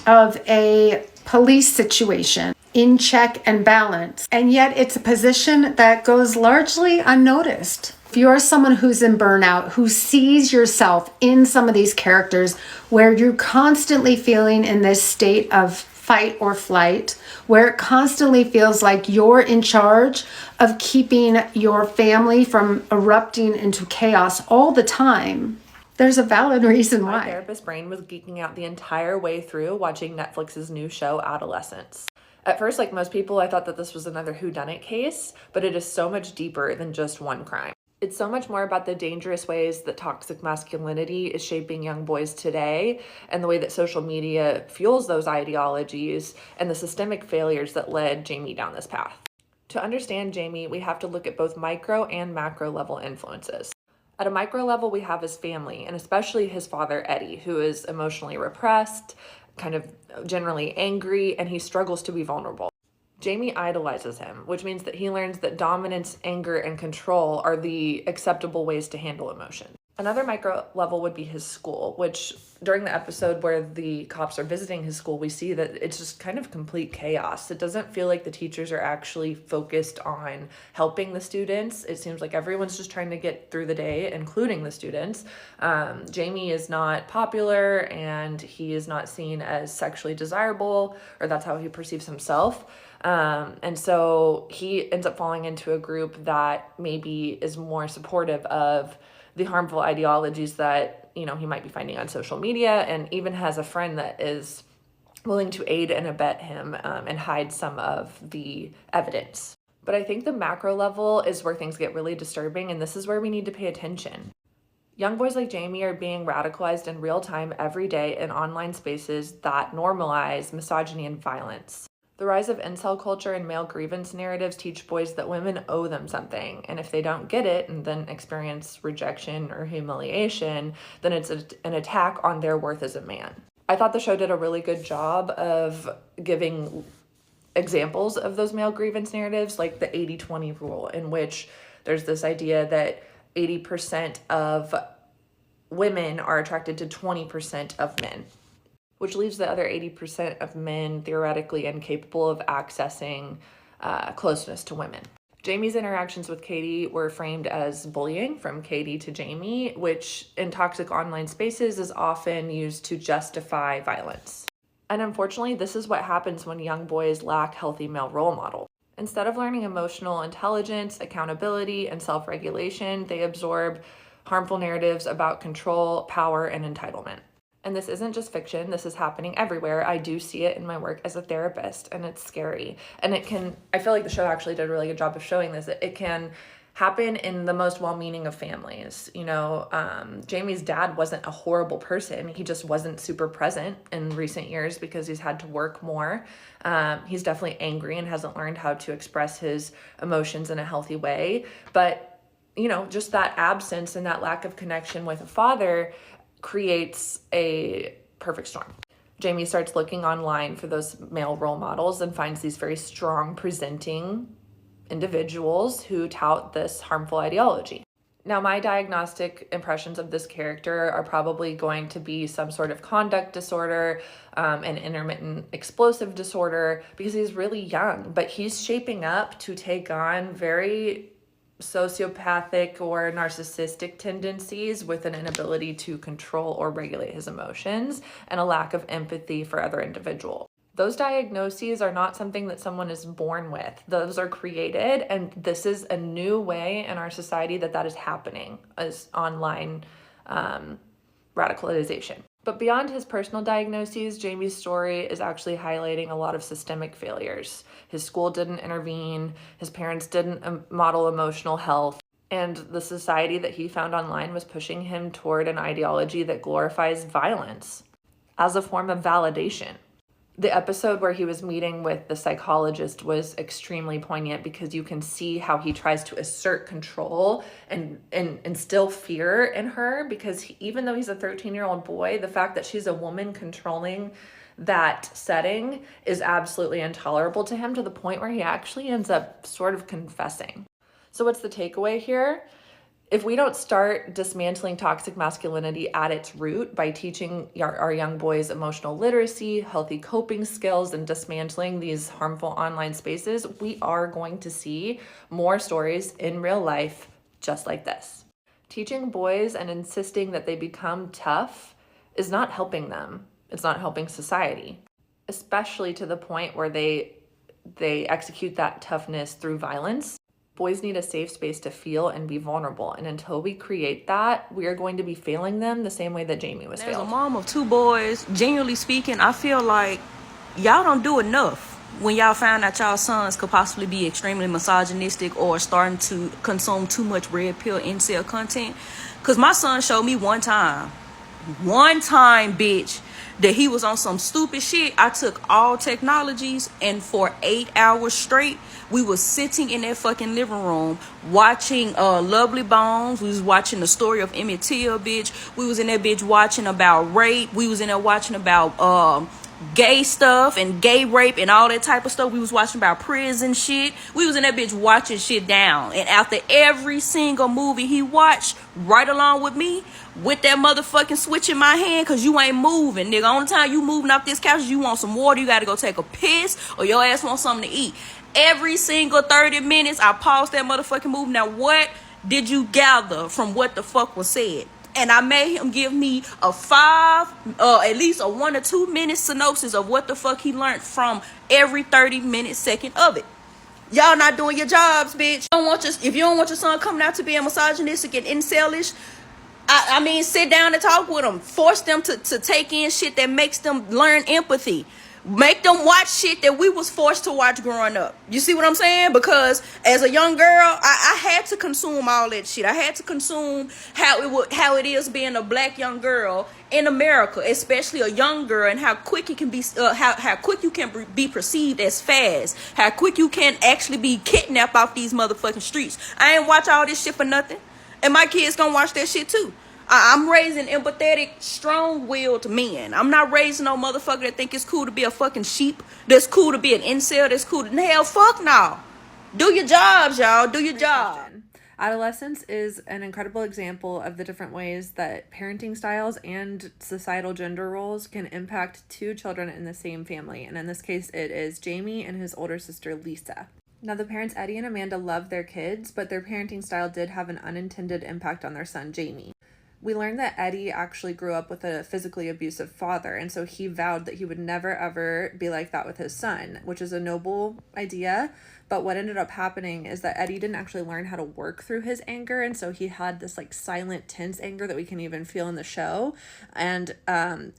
Speaker 4: of a police situation in check and balance. And yet it's a position that goes largely unnoticed. If you're someone who's in burnout, who sees yourself in some of these characters where you're constantly feeling in this state of fight or flight, where it constantly feels like you're in charge of keeping your family from erupting into chaos all the time, there's a valid reason why.
Speaker 2: My therapist brain was geeking out the entire way through watching Netflix's new show, Adolescence. At first, like most people, I thought that this was another whodunit case, but it is so much deeper than just one crime. It's so much more about the dangerous ways that toxic masculinity is shaping young boys today and the way that social media fuels those ideologies and the systemic failures that led Jamie down this path. To understand Jamie, we have to look at both micro and macro level influences. At a micro level, we have his family, and especially his father, Eddie, who is emotionally repressed, kind of generally angry, and he struggles to be vulnerable. Jamie idolizes him, which means that he learns that dominance, anger, and control are the acceptable ways to handle emotion. Another micro level would be his school, which during the episode where the cops are visiting his school, we see that it's just kind of complete chaos. It doesn't feel like the teachers are actually focused on helping the students. It seems like everyone's just trying to get through the day, including the students. Jamie is not popular and he is not seen as sexually desirable, or that's how he perceives himself. And so he ends up falling into a group that maybe is more supportive of the harmful ideologies that, he might be finding on social media, and even has a friend that is willing to aid and abet him and hide some of the evidence. But I think the macro level is where things get really disturbing, and this is where we need to pay attention. Young boys like Jamie are being radicalized in real time every day in online spaces that normalize misogyny and violence. The rise of incel culture and male grievance narratives teach boys that women owe them something, and if they don't get it and then experience rejection or humiliation, then it's an attack on their worth as a man. I thought the show did a really good job of giving examples of those male grievance narratives, like the 80-20 rule, in which there's this idea that 80% of women are attracted to 20% of men, which leaves the other 80% of men theoretically incapable of accessing closeness to women. Jamie's interactions with Katie were framed as bullying from Katie to Jamie, which in toxic online spaces is often used to justify violence. And unfortunately, this is what happens when young boys lack healthy male role models. Instead of learning emotional intelligence, accountability, and self-regulation, they absorb harmful narratives about control, power, and entitlement. And this isn't just fiction, this is happening everywhere. I do see it in my work as a therapist, and it's scary. And I feel like the show actually did a really good job of showing this. It can happen in the most well-meaning of families. Jamie's dad wasn't a horrible person. He just wasn't super present in recent years because he's had to work more. He's definitely angry and hasn't learned how to express his emotions in a healthy way. But, just that absence and that lack of connection with a father creates a perfect storm. Jamie starts looking online for those male role models and finds these very strong presenting individuals who tout this harmful ideology. Now, my diagnostic impressions of this character are probably going to be some sort of conduct disorder, an intermittent explosive disorder, because he's really young, but he's shaping up to take on very sociopathic or narcissistic tendencies with an inability to control or regulate his emotions and a lack of empathy for other individuals. Those diagnoses are not something that someone is born with. Those are created, and this is a new way in our society that is happening as online radicalization. But beyond his personal diagnoses, Jamie's story is actually highlighting a lot of systemic failures. His school didn't intervene, his parents didn't model emotional health, and the society that he found online was pushing him toward an ideology that glorifies violence as a form of validation. The episode where he was meeting with the psychologist was extremely poignant because you can see how he tries to assert control and instill fear in her, because even though he's a 13-year-old boy, the fact that she's a woman controlling that setting is absolutely intolerable to him, to the point where he actually ends up sort of confessing. So what's the takeaway here? If we don't start dismantling toxic masculinity at its root by teaching our young boys emotional literacy, healthy coping skills, and dismantling these harmful online spaces, we are going to see more stories in real life just like this. Teaching boys and insisting that they become tough is not helping them. It's not helping society, especially to the point where they execute that toughness through violence. Boys need a safe space to feel and be vulnerable. And until we create that, we are going to be failing them the same way that Jamie was failed.
Speaker 7: As a mom of two boys, genuinely speaking, I feel like y'all don't do enough when y'all find out y'all sons could possibly be extremely misogynistic or starting to consume too much red pill incel content. Because my son showed me one time, bitch, that he was on some stupid shit. I took all technologies, and for 8 hours straight, we was sitting in that fucking living room watching Lovely Bones. We was watching the story of Emmett Till, bitch. We was in that bitch watching about rape. We was in there watching about gay stuff and gay rape and all that type of stuff. We was watching about prison shit. We was in that bitch watching shit down. And after every single movie he watched, right along with me, with that motherfucking switch in my hand, cause you ain't moving, nigga. Only time you moving off this couch is you want some water, you gotta go take a piss, or your ass want something to eat. Every single 30 minutes, I paused that motherfucking movie. Now, what did you gather from what the fuck was said? And I made him give me at least a 1 or 2 minute synopsis of what the fuck he learned from every 30-minute second of it. Y'all not doing your jobs, bitch. If you don't want your son coming out to being misogynistic and incelish, I mean, sit down and talk with them. Force them to take in shit that makes them learn empathy. Make them watch shit that we was forced to watch growing up. You see what I'm saying? Because as a young girl, I had to consume all that shit. I had to consume how it is being a black young girl in America, especially a young girl, and how quick it can be, how quick you can be perceived as fast, how quick you can actually be kidnapped off these motherfucking streets. I ain't watch all this shit for nothing, and my kids gonna watch that shit too. I'm raising empathetic, strong-willed men. I'm not raising no motherfucker that think it's cool to be a fucking sheep, that's cool to be an incel, that's cool to... Hell, fuck no. Do your jobs, y'all. Do your job.
Speaker 8: Adolescence is an incredible example of the different ways that parenting styles and societal gender roles can impact two children in the same family. And in this case, it is Jamie and his older sister, Lisa. Now, the parents Eddie and Amanda love their kids, but their parenting style did have an unintended impact on their son, Jamie. We learned that Eddie actually grew up with a physically abusive father, and so he vowed that he would never ever be like that with his son, which is a noble idea. But what ended up happening is that Eddie didn't actually learn how to work through his anger, and so he had this like silent, tense anger that we can even feel in the show. And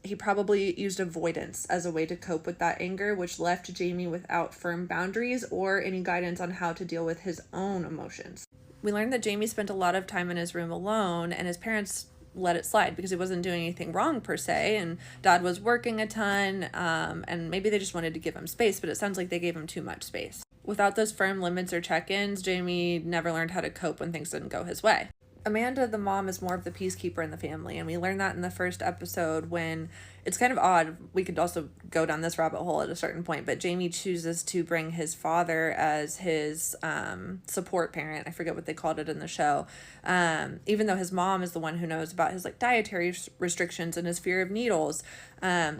Speaker 8: he probably used avoidance as a way to cope with that anger, which left Jamie without firm boundaries or any guidance on how to deal with his own emotions. We learned that Jamie spent a lot of time in his room alone, and his parents let it slide because he wasn't doing anything wrong per se, and Dad was working a ton, and maybe they just wanted to give him space, but it sounds like they gave him too much space. Without those firm limits or check-ins, Jamie never learned how to cope when things didn't go his way. Amanda, the mom, is more of the peacekeeper in the family, and we learned that in the first episode when it's kind of odd. We could also go down this rabbit hole at a certain point, but Jamie chooses to bring his father as his support parent. I forget what they called it in the show. Even though his mom is the one who knows about his like dietary restrictions and his fear of needles,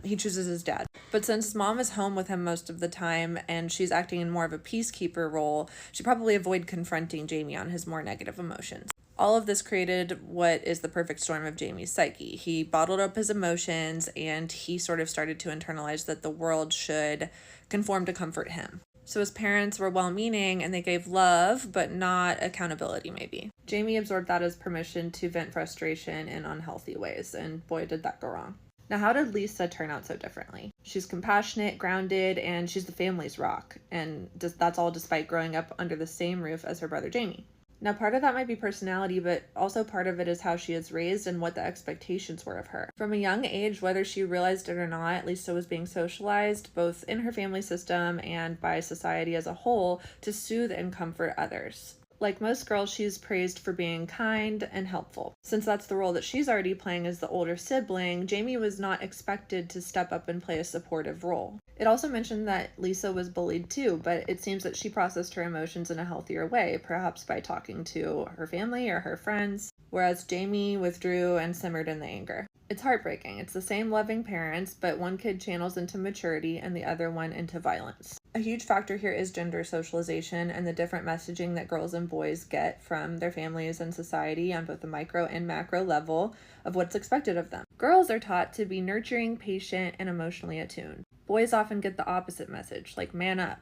Speaker 8: he chooses his dad. But since his mom is home with him most of the time and she's acting in more of a peacekeeper role, she probably avoided confronting Jamie on his more negative emotions. All of this created what is the perfect storm of Jamie's psyche. He bottled up his emotions and he sort of started to internalize that the world should conform to comfort him. So his parents were well-meaning and they gave love, but not accountability maybe. Jamie absorbed that as permission to vent frustration in unhealthy ways, and boy, did that go wrong. Now, how did Lisa turn out so differently? She's compassionate, grounded, and she's the family's rock. And that's all despite growing up under the same roof as her brother Jamie. Now, part of that might be personality, but also part of it is how she is raised and what the expectations were of her. From a young age, whether she realized it or not, Lisa was being socialized, both in her family system and by society as a whole, to soothe and comfort others. Like most girls, she's praised for being kind and helpful. Since that's the role that she's already playing as the older sibling, Jamie was not expected to step up and play a supportive role. It also mentioned that Lisa was bullied too, but it seems that she processed her emotions in a healthier way, perhaps by talking to her family or her friends, whereas Jamie withdrew and simmered in the anger. It's heartbreaking. It's the same loving parents, but one kid channels into maturity and the other one into violence. A huge factor here is gender socialization and the different messaging that girls and boys get from their families and society on both the micro and macro level of what's expected of them. Girls are taught to be nurturing, patient, and emotionally attuned. Boys often get the opposite message, like man up,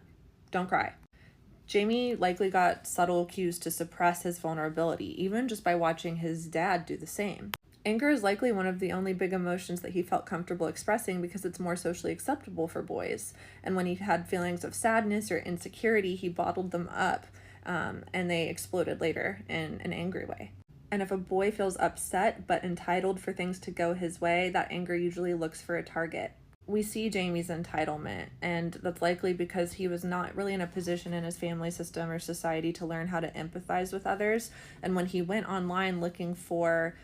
Speaker 8: don't cry. Jamie likely got subtle cues to suppress his vulnerability, even just by watching his dad do the same. Anger is likely one of the only big emotions that he felt comfortable expressing because it's more socially acceptable for boys. And when he had feelings of sadness or insecurity, he bottled them up, and they exploded later in an angry way. And if a boy feels upset but entitled for things to go his way, that anger usually looks for a target. We see Jamie's entitlement, and that's likely because he was not really in a position in his family system or society to learn how to empathize with others. And when he went online looking for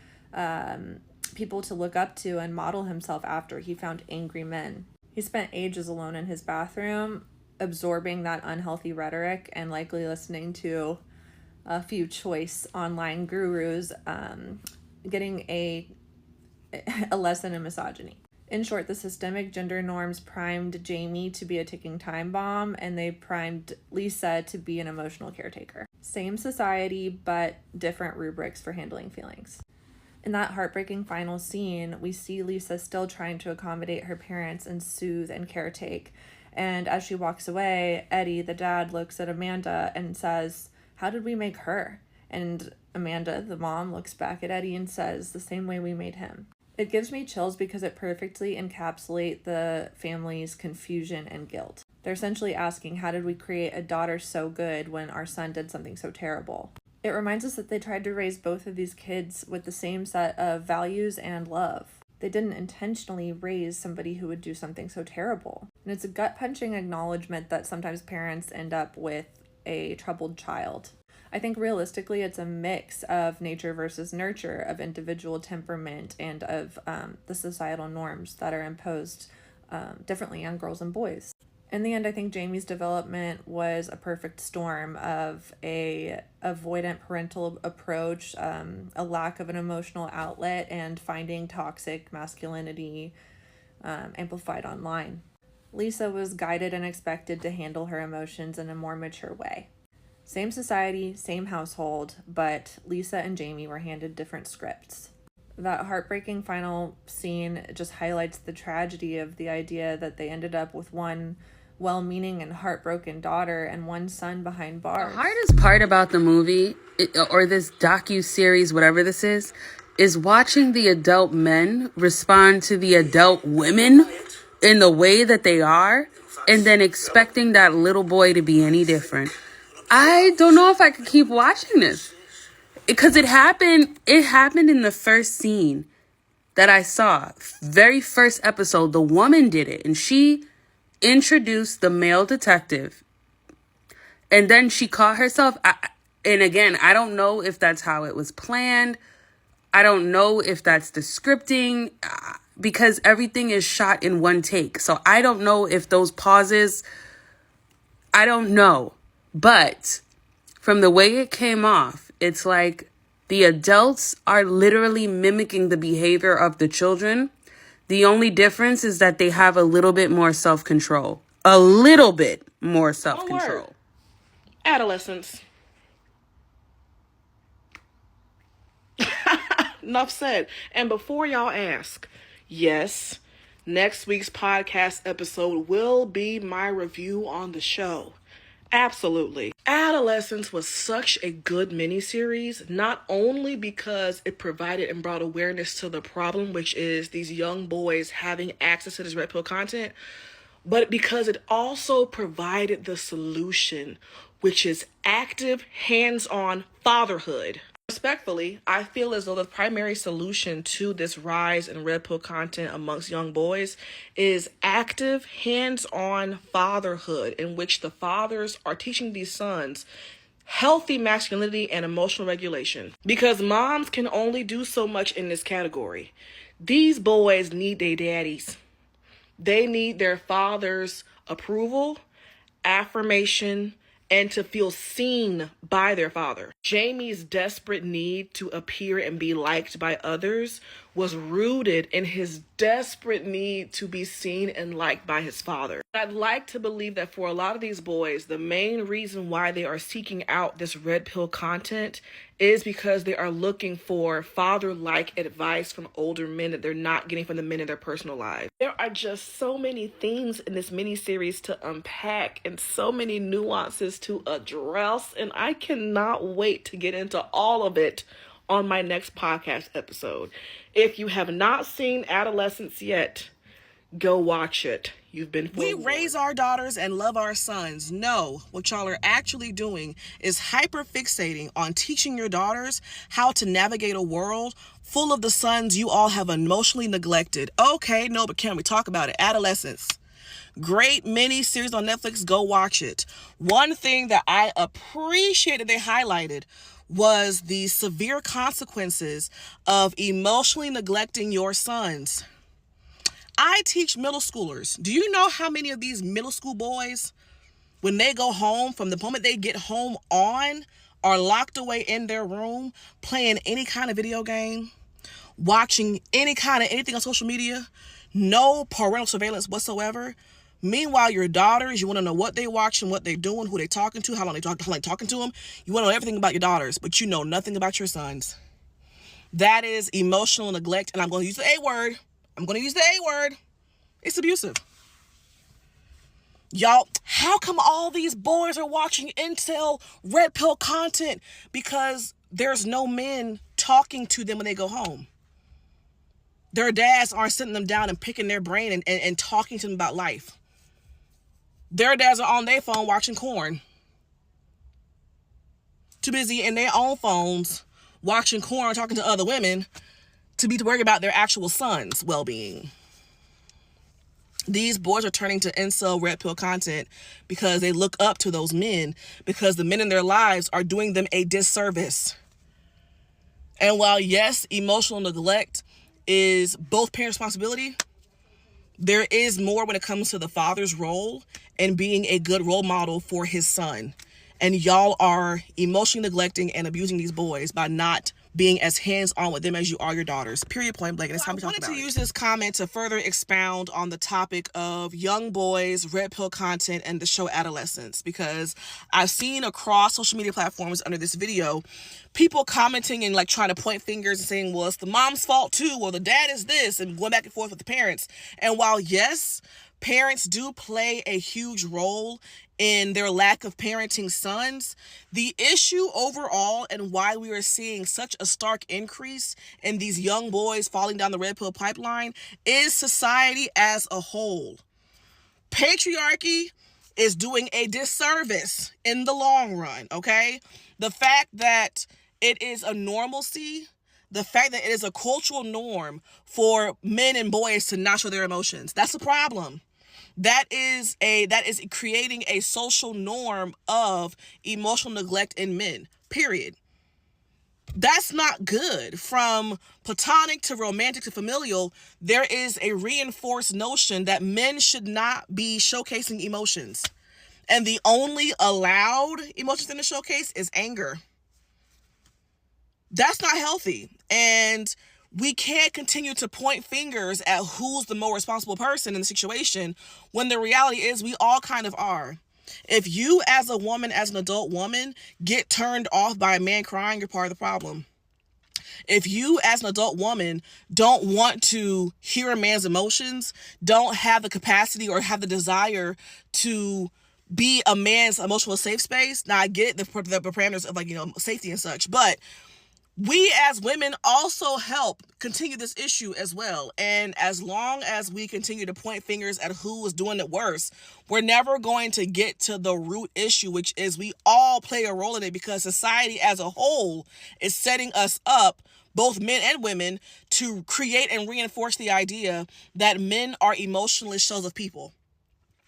Speaker 8: people to look up to and model himself after, he found angry men. He spent ages alone in his bathroom, absorbing that unhealthy rhetoric and likely listening to a few choice online gurus, getting a lesson in misogyny. In short, the systemic gender norms primed Jamie to be a ticking time bomb, and they primed Lisa to be an emotional caretaker. Same society, but different rubrics for handling feelings. In that heartbreaking final scene, we see Lisa still trying to accommodate her parents and soothe and caretake. And as she walks away, Eddie, the dad, looks at Amanda and says, "How did we make her?" And Amanda, the mom, looks back at Eddie and says, "The same way we made him." It gives me chills because it perfectly encapsulates the family's confusion and guilt. They're essentially asking, how did we create a daughter so good when our son did something so terrible? It reminds us that they tried to raise both of these kids with the same set of values and love. They didn't intentionally raise somebody who would do something so terrible. And it's a gut-punching acknowledgement that sometimes parents end up with a troubled child. I think realistically it's a mix of nature versus nurture, of individual temperament, and of the societal norms that are imposed differently on girls and boys. In the end, I think Jamie's development was a perfect storm of a avoidant parental approach, a lack of an emotional outlet, and finding toxic masculinity amplified online. Lisa was guided and expected to handle her emotions in a more mature way. Same society, same household, but Lisa and Jamie were handed different scripts. That heartbreaking final scene just highlights the tragedy of the idea that they ended up with one well-meaning and heartbroken daughter and one son behind bars.
Speaker 9: The hardest part about the movie, or this docu-series, whatever this is watching the adult men respond to the adult women in the way that they are, and then expecting that little boy to be any different. I don't know if I could keep watching this. Because it happened in the first scene that I saw. Very first episode, the woman did it. And she introduced the male detective. And then she caught herself. And again, I don't know if that's how it was planned. I don't know if that's the scripting. Because everything is shot in one take. So I don't know if those pauses, I don't know. But from the way it came off, it's like the adults are literally mimicking the behavior of the children. The only difference is that they have a little bit more self-control. A little bit more self-control.
Speaker 3: Adolescence. Enough said. And before y'all ask, yes, next week's podcast episode will be my review on the show. Absolutely. Adolescence was such a good miniseries, not only because it provided and brought awareness to the problem, which is these young boys having access to this red pill content, but because it also provided the solution, which is active, hands-on fatherhood. Respectfully, I feel as though the primary solution to this rise in red pill content amongst young boys is active, hands-on fatherhood, in which the fathers are teaching these sons healthy masculinity and emotional regulation. Because moms can only do so much in this category. These boys need their daddies. They need their father's approval, affirmation, and to feel seen by their father. Jamie's desperate need to appear and be liked by others was rooted in his desperate need to be seen and liked by his father. I'd like to believe that for a lot of these boys, the main reason why they are seeking out this red pill content is because they are looking for father-like advice from older men that they're not getting from the men in their personal lives. There are just so many themes in this miniseries to unpack and so many nuances to address, and I cannot wait to get into all of it on my next podcast episode. If you have not seen Adolescence yet, go watch it. You've been forewarned. We raise our daughters and love our sons. No, what y'all are actually doing is hyper-fixating on teaching your daughters how to navigate a world full of the sons you all have emotionally neglected. Okay, no, but can we talk about it? Adolescence. Great mini series on Netflix. Go watch it. One thing that I appreciated they highlighted was the severe consequences of emotionally neglecting your sons. I teach middle schoolers. Do you know how many of these middle school boys, when they go home, from the moment they get home on, are locked away in their room, playing any kind of video game, watching any kind of anything on social media, no parental surveillance whatsoever? Meanwhile, your daughters, you want to know what they watching, what they're doing, who they talking to, how long they talking to them. You want to know everything about your daughters, but you know nothing about your sons. That is emotional neglect, and I'm going to use the A word. It's abusive. Y'all, how come all these boys are watching incel red pill content? Because there's no men talking to them when they go home. Their dads aren't sitting them down and picking their brain and talking to them about life. Their dads are on their phone watching porn. Too busy in their own phones watching porn, talking to other women, to be worried about their actual son's well-being. These boys are turning to incel red pill content because they look up to those men, because the men in their lives are doing them a disservice. And while, yes, emotional neglect is both parents' responsibility,
Speaker 10: There is more when it comes to the father's role and being a good role model for his son. And y'all are emotionally neglecting and abusing these boys by not being as hands-on with them as you are your daughters. Period, point blank. And it's time to talk about it. I wanted to use this comment to further expound on the topic of young boys, red pill content, and the show Adolescence, because I've seen across social media platforms under this video people commenting and like trying to point fingers and saying, well, it's the mom's fault too, or the dad is this, and going back and forth with the parents. And while yes, parents do play a huge role in their lack of parenting sons, the issue overall and why we are seeing such a stark increase in these young boys falling down the red pill pipeline is society as a whole. Patriarchy is doing a disservice in the long run, okay? The fact that it is a normalcy, the fact that it is a cultural norm for men and boys to not show their emotions, that's a problem. That is creating a social norm of emotional neglect in men, period. That's not good. From platonic to romantic to familial, there is a reinforced notion that men should not be showcasing emotions. And the only allowed emotions in the showcase is anger. That's not healthy. And we can't continue to point fingers at who's the more responsible person in the situation when the reality is we all kind of are. If you as a woman, as an adult woman, get turned off by a man crying, you're part of the problem. If you as an adult woman don't want to hear a man's emotions, don't have the capacity or have the desire to be a man's emotional safe space. Now I get the parameters of safety and such, but we as women also help continue this issue as well. And as long as we continue to point fingers at who is doing it worse, we're never going to get to the root issue, which is we all play a role in it because society as a whole is setting us up, both men and women, to create and reinforce the idea that men are emotionless shells of people.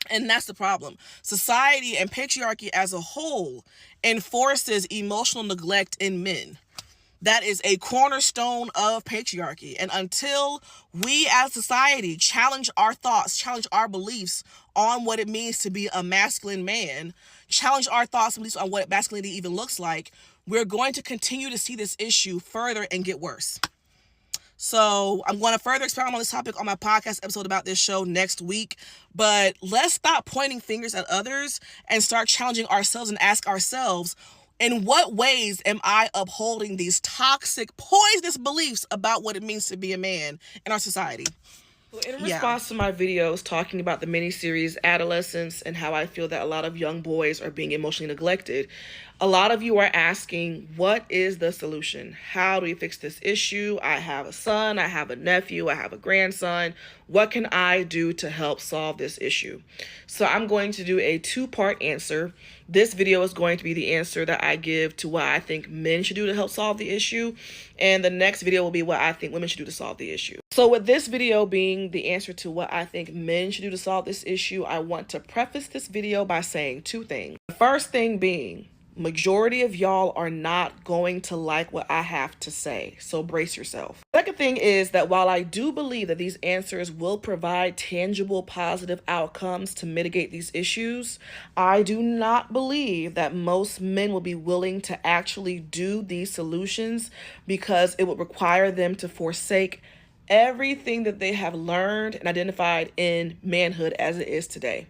Speaker 10: And that's the problem. Society and patriarchy as a whole enforces emotional neglect in men. That is a cornerstone of patriarchy. And until we as society challenge our thoughts, challenge our beliefs on what it means to be a masculine man, challenge our thoughts and beliefs on what masculinity even looks like, we're going to continue to see this issue further and get worse. So I'm going to further expound on this topic on my podcast episode about this show next week. But let's stop pointing fingers at others and start challenging ourselves and ask ourselves, in what ways am I upholding these toxic, poisonous beliefs about what it means to be a man in our society? In response to my videos talking about the miniseries Adolescence and how I feel that a lot of young boys are being emotionally neglected, a lot of you are asking, what is the solution? How do we fix this issue? I have a son, I have a nephew, I have a grandson. What can I do to help solve this issue? So I'm going to do a two-part answer. This video is going to be the answer that I give to what I think men should do to help solve the issue. And the next video will be what I think women should do to solve the issue. So with this video being the answer to what I think men should do to solve this issue, I want to preface this video by saying two things. The first thing being, majority of y'all are not going to like what I have to say, so brace yourself. Second thing is that while I do believe that these answers will provide tangible positive outcomes to mitigate these issues, I do not believe that most men will be willing to actually do these solutions because it would require them to forsake everything that they have learned and identified in manhood as it is today,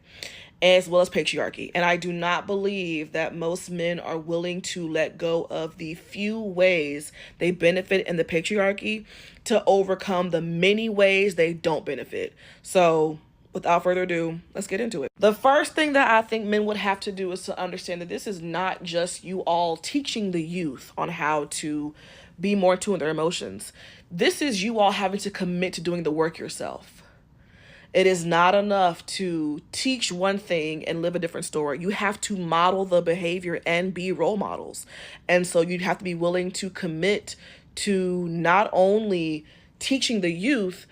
Speaker 10: as well as patriarchy. And I do not believe that most men are willing to let go of the few ways they benefit in the patriarchy to overcome the many ways they don't benefit. So without further ado, let's get into it. The first thing that I think men would have to do is to understand that this is not just you all teaching the youth on how to be more in tune with their emotions. This is you all having to commit to doing the work yourself. It is not enough to teach one thing and live a different story. You have to model the behavior and be role models. And so you'd have to be willing to commit to not only teaching the youth,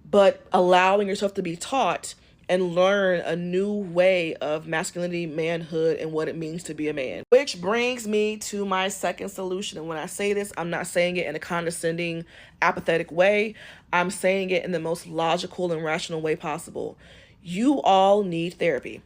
Speaker 10: but allowing yourself to be taught and learn a new way of masculinity, manhood, and what it means to be a man. Which brings me to my second solution. And when I say this, I'm not saying it in a condescending, apathetic way. I'm saying it in the most logical and rational way possible. You all need therapy.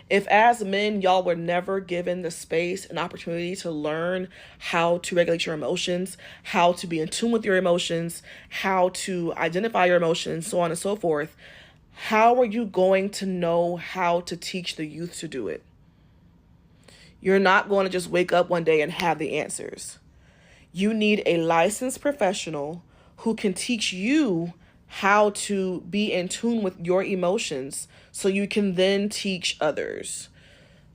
Speaker 10: If as men, y'all were never given the space and opportunity to learn how to regulate your emotions, how to be in tune with your emotions, how to identify your emotions, so on and so forth, how are you going to know how to teach the youth to do it? You're not going to just wake up one day and have the answers. You need a licensed professional who can teach you how to be in tune with your emotions so you can then teach others.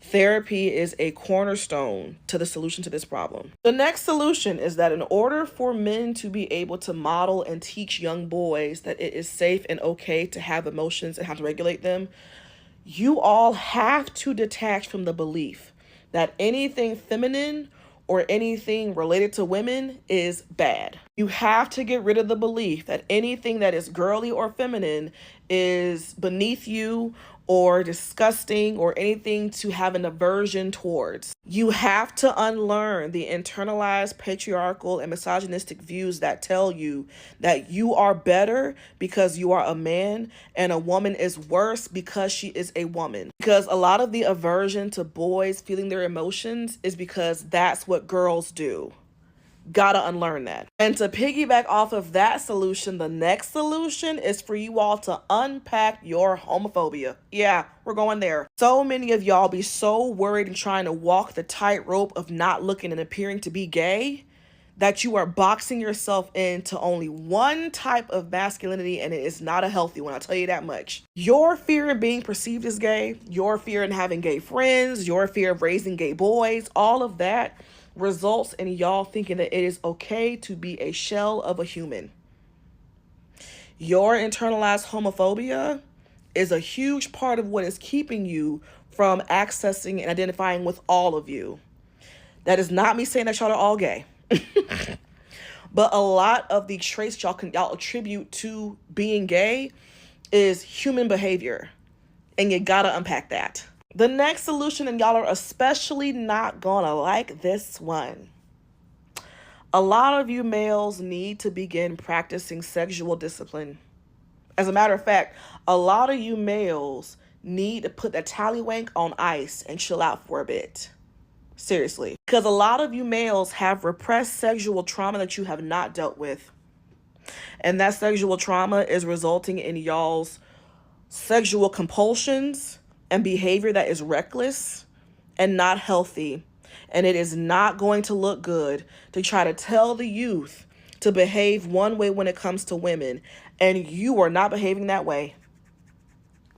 Speaker 10: Therapy is a cornerstone to the solution to this problem. The next solution is that in order for men to be able to model and teach young boys that it is safe and okay to have emotions and how to regulate them, you all have to detach from the belief that anything feminine or anything related to women is bad. You have to get rid of the belief that anything that is girly or feminine is beneath you or disgusting or anything to have an aversion towards. You have to unlearn the internalized patriarchal and misogynistic views that tell you that you are better because you are a man and a woman is worse because she is a woman. Because a lot of the aversion to boys feeling their emotions is because that's what girls do. Gotta unlearn that. And to piggyback off of that solution, the next solution is for you all to unpack your homophobia. Yeah, we're going there. So many of y'all be so worried and trying to walk the tightrope of not looking and appearing to be gay that you are boxing yourself into only one type of masculinity, and it is not a healthy one, I'll tell you that much. Your fear of being perceived as gay, your fear in having gay friends, your fear of raising gay boys, all of that results in y'all thinking that it is okay to be a shell of a human. Your internalized homophobia is a huge part of what is keeping you from accessing and identifying with all of you. That is not me saying that y'all are all gay. But a lot of the traits y'all attribute to being gay is human behavior. And you gotta unpack that. The next solution, and y'all are especially not gonna like this one. A lot of you males need to begin practicing sexual discipline. As a matter of fact, a lot of you males need to put the tallywhank on ice and chill out for a bit. Seriously. Because a lot of you males have repressed sexual trauma that you have not dealt with. And that sexual trauma is resulting in y'all's sexual compulsions and behavior that is reckless and not healthy. And it is not going to look good to try to tell the youth to behave one way when it comes to women, and you are not behaving that way.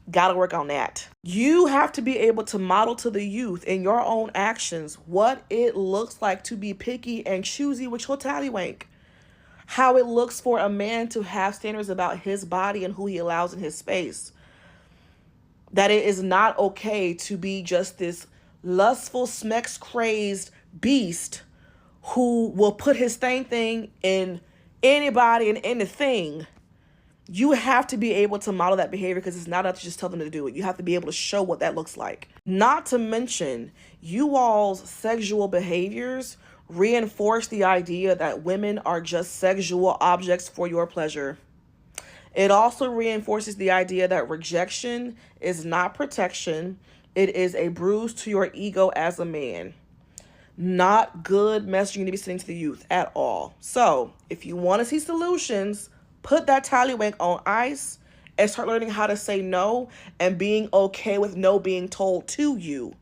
Speaker 10: Gotta work on that. You have to be able to model to the youth in your own actions what it looks like to be picky and choosy with your tallywhank. How it looks for a man to have standards about his body and who he allows in his space. That it is not okay to be just this lustful, sex-crazed beast who will put his thing in anybody and anything. You have to be able to model that behavior because it's not enough to just tell them to do it. You have to be able to show what that looks like. Not to mention, you all's sexual behaviors reinforce the idea that women are just sexual objects for your pleasure. It also reinforces the idea that rejection is not protection. It is a bruise to your ego as a man. Not good messaging to be sending to the youth at all. So, if you want to see solutions, put that tallywhack on ice and start learning how to say no and being okay with no being told to you.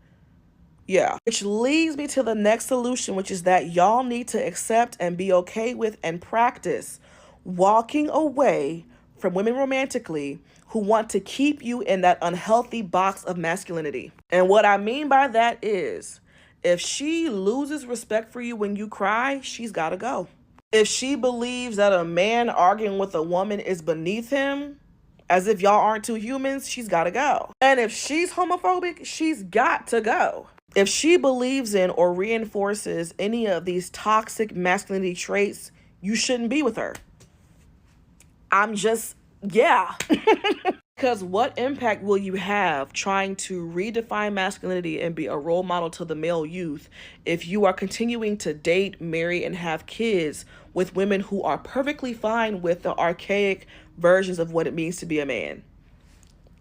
Speaker 10: Yeah. Which leads me to the next solution, which is that y'all need to accept and be okay with and practice walking away from women romantically who want to keep you in that unhealthy box of masculinity. And what I mean by that is, if she loses respect for you when you cry, she's got to go. If she believes that a man arguing with a woman is beneath him, as if y'all aren't two humans, she's got to go. And if she's homophobic, she's got to go. If she believes in or reinforces any of these toxic masculinity traits, you shouldn't be with her. Yeah. Because what impact will you have trying to redefine masculinity and be a role model to the male youth if you are continuing to date, marry, and have kids with women who are perfectly fine with the archaic versions of what it means to be a man?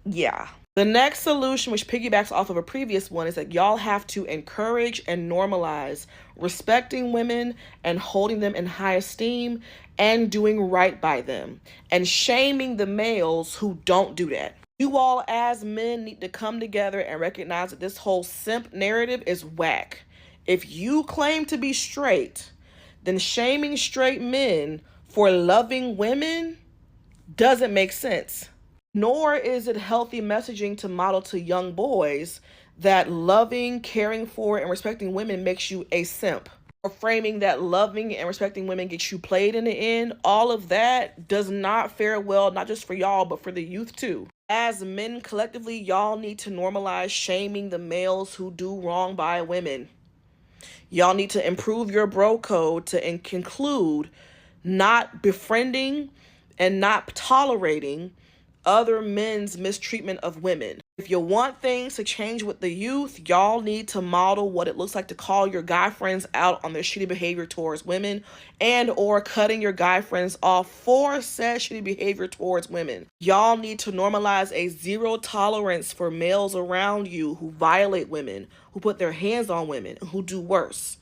Speaker 10: Yeah. The next solution, which piggybacks off of a previous one, is that y'all have to encourage and normalize respecting women and holding them in high esteem and doing right by them and shaming the males who don't do that. You all as men need to come together and recognize that this whole simp narrative is whack. If you claim to be straight, then shaming straight men for loving women doesn't make sense. Nor is it healthy messaging to model to young boys that loving, caring for, and respecting women makes you a simp. Or framing that loving and respecting women gets you played in the end. All of that does not fare well, not just for y'all, but for the youth too. As men collectively, y'all need to normalize shaming the males who do wrong by women. Y'all need to improve your bro code to conclude not befriending and not tolerating other men's mistreatment of women. If you want things to change with the youth, y'all need to model what it looks like to call your guy friends out on their shitty behavior towards women and or cutting your guy friends off for said shitty behavior towards women. Y'all need to normalize a zero tolerance for males around you who violate women, who put their hands on women, who do worse.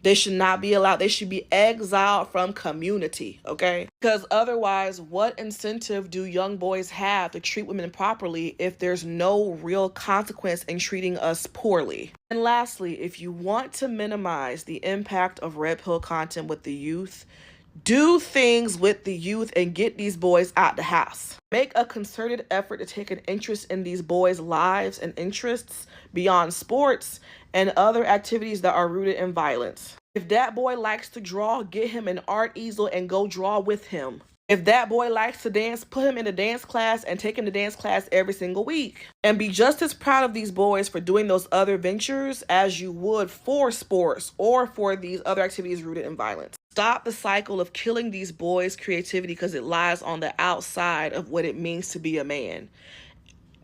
Speaker 10: They should not be allowed. They should be exiled from community, okay? Because otherwise, what incentive do young boys have to treat women properly if there's no real consequence in treating us poorly? And lastly, if you want to minimize the impact of red pill content with the youth, do things with the youth and get these boys out the house. Make a concerted effort to take an interest in these boys' lives and interests beyond sports and other activities that are rooted in violence. If that boy likes to draw, get him an art easel and go draw with him. If that boy likes to dance, put him in a dance class and take him to dance class every single week. And be just as proud of these boys for doing those other ventures as you would for sports or for these other activities rooted in violence. Stop the cycle of killing these boys' creativity because it lies on the outside of what it means to be a man.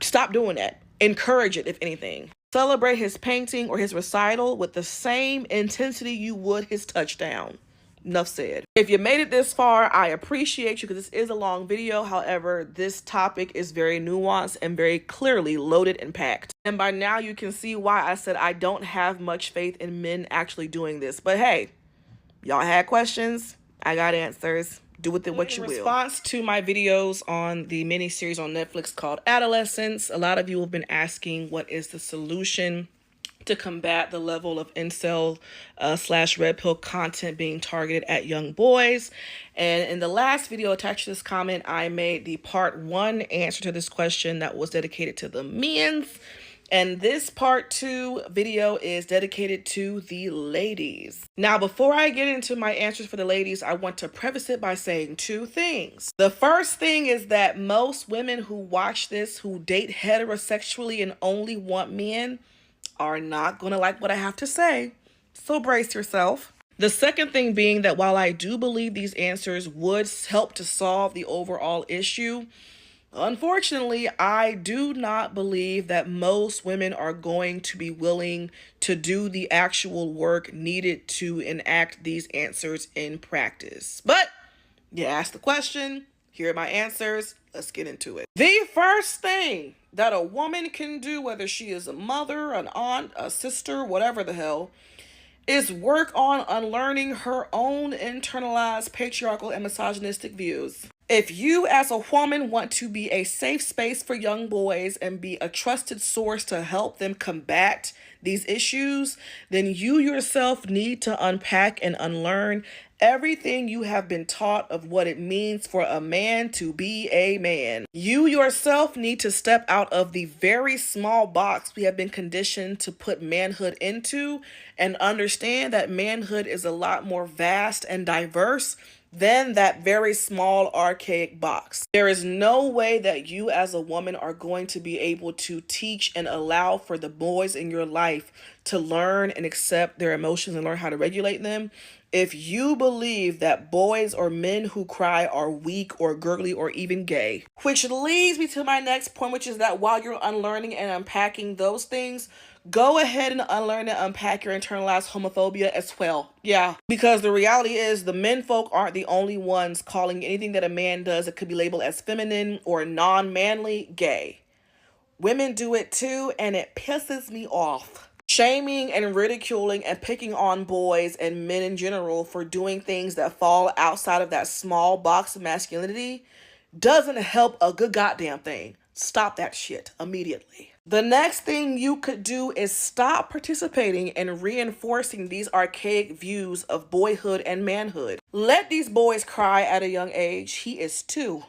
Speaker 10: Stop doing that. Encourage it, if anything. Celebrate his painting or his recital with the same intensity you would his touchdown. Enough said. If you made it this far, I appreciate you because this is a long video. However, this topic is very nuanced and very clearly loaded and packed. And by now you can see why I said I don't have much faith in men actually doing this. But hey, y'all had questions. I got answers. Do with it what you will. In response to my videos on the mini-series on Netflix called Adolescence, a lot of you have been asking what is the solution to combat the level of incel / red pill content being targeted at young boys. And in the last video attached to this comment, I made the part 1 answer to this question that was dedicated to the men's. And this part 2 video is dedicated to the ladies. Now, before I get into my answers for the ladies, I want to preface it by saying 2 things. The first thing is that most women who watch this, who date heterosexually and only want men, are not going to like what I have to say. So brace yourself. The second thing being that while I do believe these answers would help to solve the overall issue, unfortunately, I do not believe that most women are going to be willing to do the actual work needed to enact these answers in practice. But you asked the question, here are my answers. Let's get into it. The first thing that a woman can do, whether she is a mother, an aunt, a sister, whatever the hell, is work on unlearning her own internalized patriarchal and misogynistic views. If you as a woman want to be a safe space for young boys and be a trusted source to help them combat these issues, then you yourself need to unpack and unlearn everything you have been taught of what it means for a man to be a man. You yourself need to step out of the very small box we have been conditioned to put manhood into and understand that manhood is a lot more vast and diverse than that very small archaic box. There is no way that you as a woman are going to be able to teach and allow for the boys in your life to learn and accept their emotions and learn how to regulate them If you believe that boys or men who cry are weak or girly or even gay. Which leads me to my next point, which is that while you're unlearning and unpacking those things, go ahead and unlearn and unpack your internalized homophobia as well. Yeah, because the reality is the men folk aren't the only ones calling anything that a man does that could be labeled as feminine or non-manly gay. Women do it too, and it pisses me off. Shaming and ridiculing and picking on boys and men in general for doing things that fall outside of that small box of masculinity doesn't help a good goddamn thing. Stop that shit immediately. The next thing you could do is stop participating in reinforcing these archaic views of boyhood and manhood. Let these boys cry at a young age. He is 2.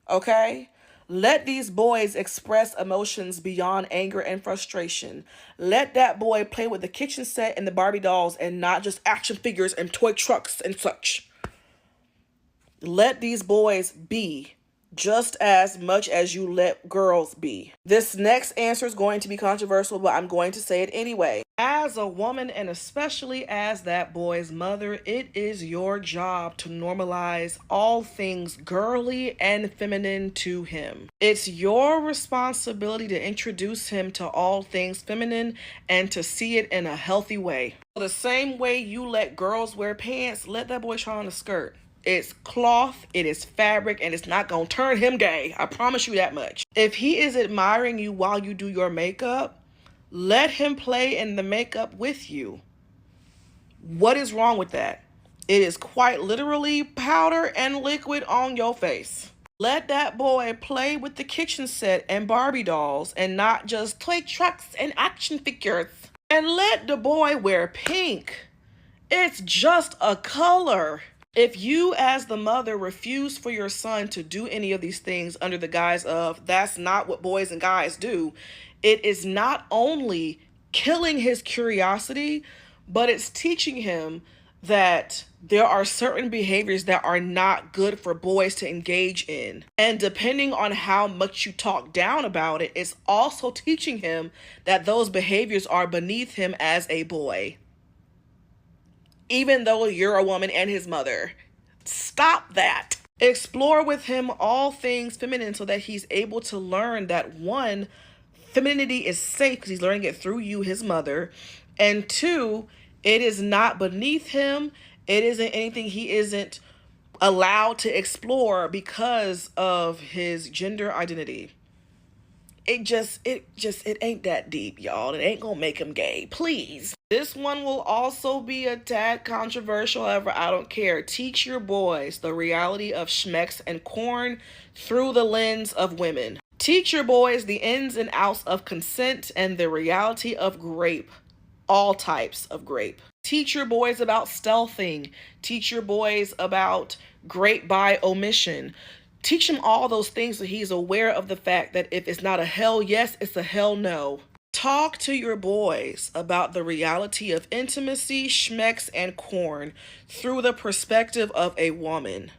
Speaker 10: Okay? Let these boys express emotions beyond anger and frustration. Let that boy play with the kitchen set and the Barbie dolls and not just action figures and toy trucks and such. Let these boys be just as much as you let girls be. This next answer is going to be controversial, but I'm going to say it anyway. As a woman, and especially as that boy's mother, it is your job to normalize all things girly and feminine to him. It's your responsibility to introduce him to all things feminine and to see it in a healthy way. The same way you let girls wear pants, let that boy try on a skirt. It's cloth, it is fabric, and it's not gonna turn him gay. I promise you that much. If he is admiring you while you do your makeup, let him play in the makeup with you. What is wrong with that? It is quite literally powder and liquid on your face. Let that boy play with the kitchen set and Barbie dolls and not just toy trucks and action figures. And let the boy wear pink. It's just a color. If you as the mother refuse for your son to do any of these things under the guise of that's not what boys and guys do, it is not only killing his curiosity, but it's teaching him that there are certain behaviors that are not good for boys to engage in. And depending on how much you talk down about it, it's also teaching him that those behaviors are beneath him as a boy. Even though you're a woman and his mother. Stop that. Explore with him all things feminine so that he's able to learn that 1, femininity is safe because he's learning it through you, his mother. And 2, it is not beneath him. It isn't anything he isn't allowed to explore because of his gender identity. It ain't that deep, y'all. It ain't gonna make him gay, please. This one will also be a tad controversial, however, I don't care. Teach your boys the reality of schmecks and corn through the lens of women. Teach your boys the ins and outs of consent and the reality of grape. All types of grape. Teach your boys about stealthing. Teach your boys about grape by omission. Teach him all those things so he's aware of the fact that if it's not a hell yes, it's a hell no. Talk to your boys about the reality of intimacy, schmecks, and corn through the perspective of a woman.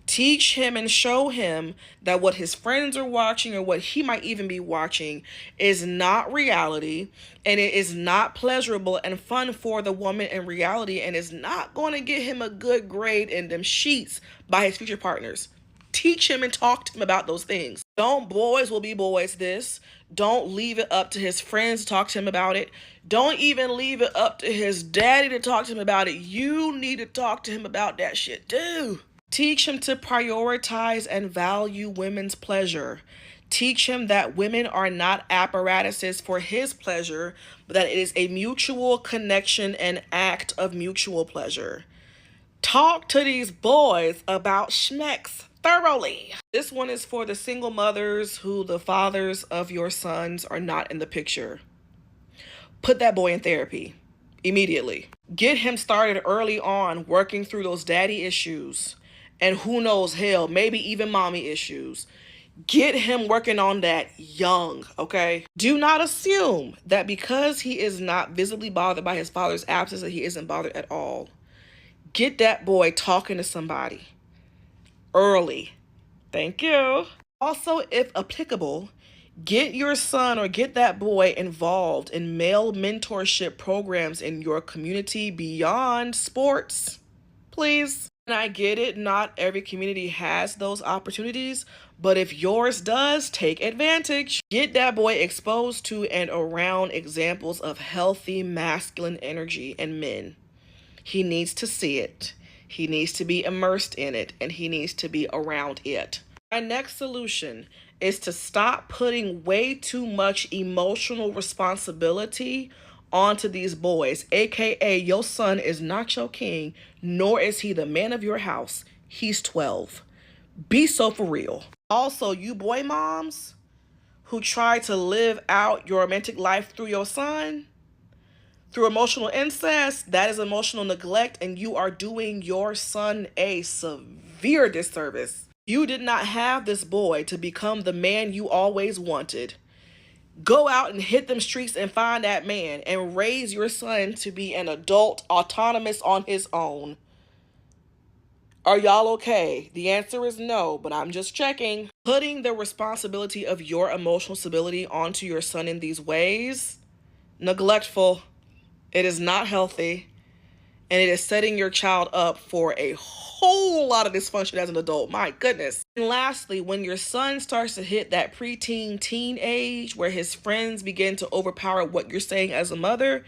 Speaker 10: Teach him and show him that what his friends are watching or what he might even be watching is not reality, and it is not pleasurable and fun for the woman in reality, and is not going to get him a good grade in them sheets by his future partners. Teach him and talk to him about those things. Don't boys will be boys this. Don't leave it up to his friends to talk to him about it. Don't even leave it up to his daddy to talk to him about it. You need to talk to him about that shit too. Teach him to prioritize and value women's pleasure. Teach him that women are not apparatuses for his pleasure, but that it is a mutual connection and act of mutual pleasure. Talk to these boys about schmecks thoroughly. This one is for the single mothers who the fathers of your sons are not in the picture. Put that boy in therapy immediately. Get him started early on working through those daddy issues. And who knows, hell, maybe even mommy issues. Get him working on that young, okay? Do not assume that because he is not visibly bothered by his father's absence that he isn't bothered at all. Get that boy talking to somebody early. Thank you. Also, if applicable, Get your son or get that boy involved in male mentorship programs in your community beyond sports, please. And I get it, not every community has those opportunities, but if yours does, take advantage. Get that boy exposed to and around examples of healthy masculine energy in men. He needs to see it. He needs to be immersed in it, and he needs to be around it. My next solution is to stop putting way too much emotional responsibility onto these boys, aka your son is not your king, nor is he the man of your house. He's 12. Be so for real. Also, you boy moms who try to live out your romantic life through your son, through emotional incest, that is emotional neglect, and you are doing your son a severe disservice. You did not have this boy to become the man you always wanted. Go out and hit them streets and find that man and raise your son to be an adult, autonomous on his own. Are y'all okay? The answer is no, but I'm just checking. Putting the responsibility of your emotional stability onto your son in these ways, neglectful. It is not healthy, and it is setting your child up for a whole lot of dysfunction as an adult. My goodness. And lastly, when your son starts to hit that preteen teen age where his friends begin to overpower what you're saying as a mother,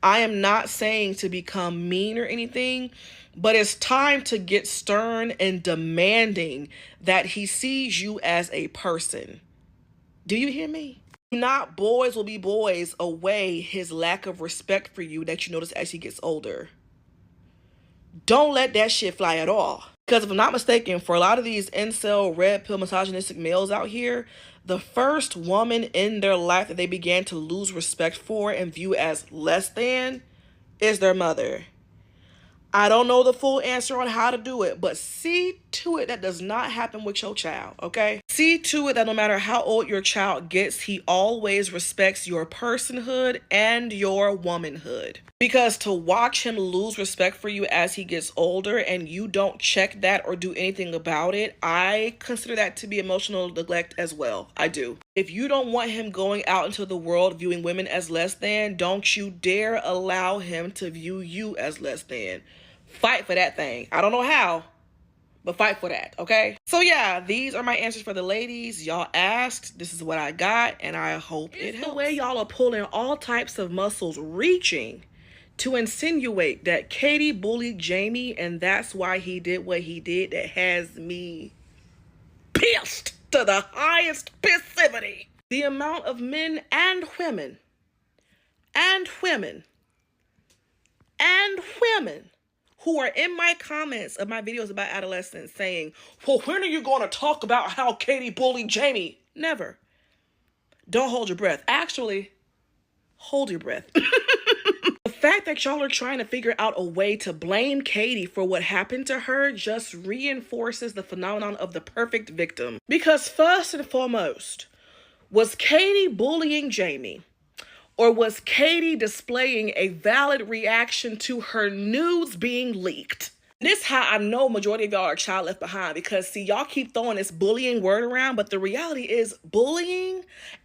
Speaker 10: I am not saying to become mean or anything, but it's time to get stern and demanding that he sees you as a person. Do you hear me? Not boys will be boys away his lack of respect for you that you notice as he gets older. Don't let that shit fly at all. Because if I'm not mistaken, for a lot of these incel, red pill, misogynistic males out here, the first woman in their life that they began to lose respect for and view as less than is their mother. I don't know the full answer on how to do it, but see to it that does not happen with your child, okay? See to it that no matter how old your child gets, he always respects your personhood and your womanhood. Because to watch him lose respect for you as he gets older and you don't check that or do anything about it, I consider that to be emotional neglect as well. I do. If you don't want him going out into the world viewing women as less than, don't you dare allow him to view you as less than. Fight for that thing. I don't know how, but fight for that, okay? So yeah, these are my answers for the ladies. Y'all asked, this is what I got, and I hope it helps. The way y'all are pulling all types of muscles, reaching to insinuate that Katie bullied Jamie, and that's why he did what he did, that has me pissed to the highest pissivity. The amount of men and women who are in my comments of my videos about adolescence saying, well, when are you going to talk about how Katie bullied Jamie? Never. Don't hold your breath. Actually, hold your breath. The fact that y'all are trying to figure out a way to blame Katie for what happened to her just reinforces the phenomenon of the perfect victim. Because first and foremost, was Katie bullying Jamie? Or was Katie displaying a valid reaction to her nudes being leaked? This is how I know majority of y'all are child left behind, because see, y'all keep throwing this bullying word around, but the reality is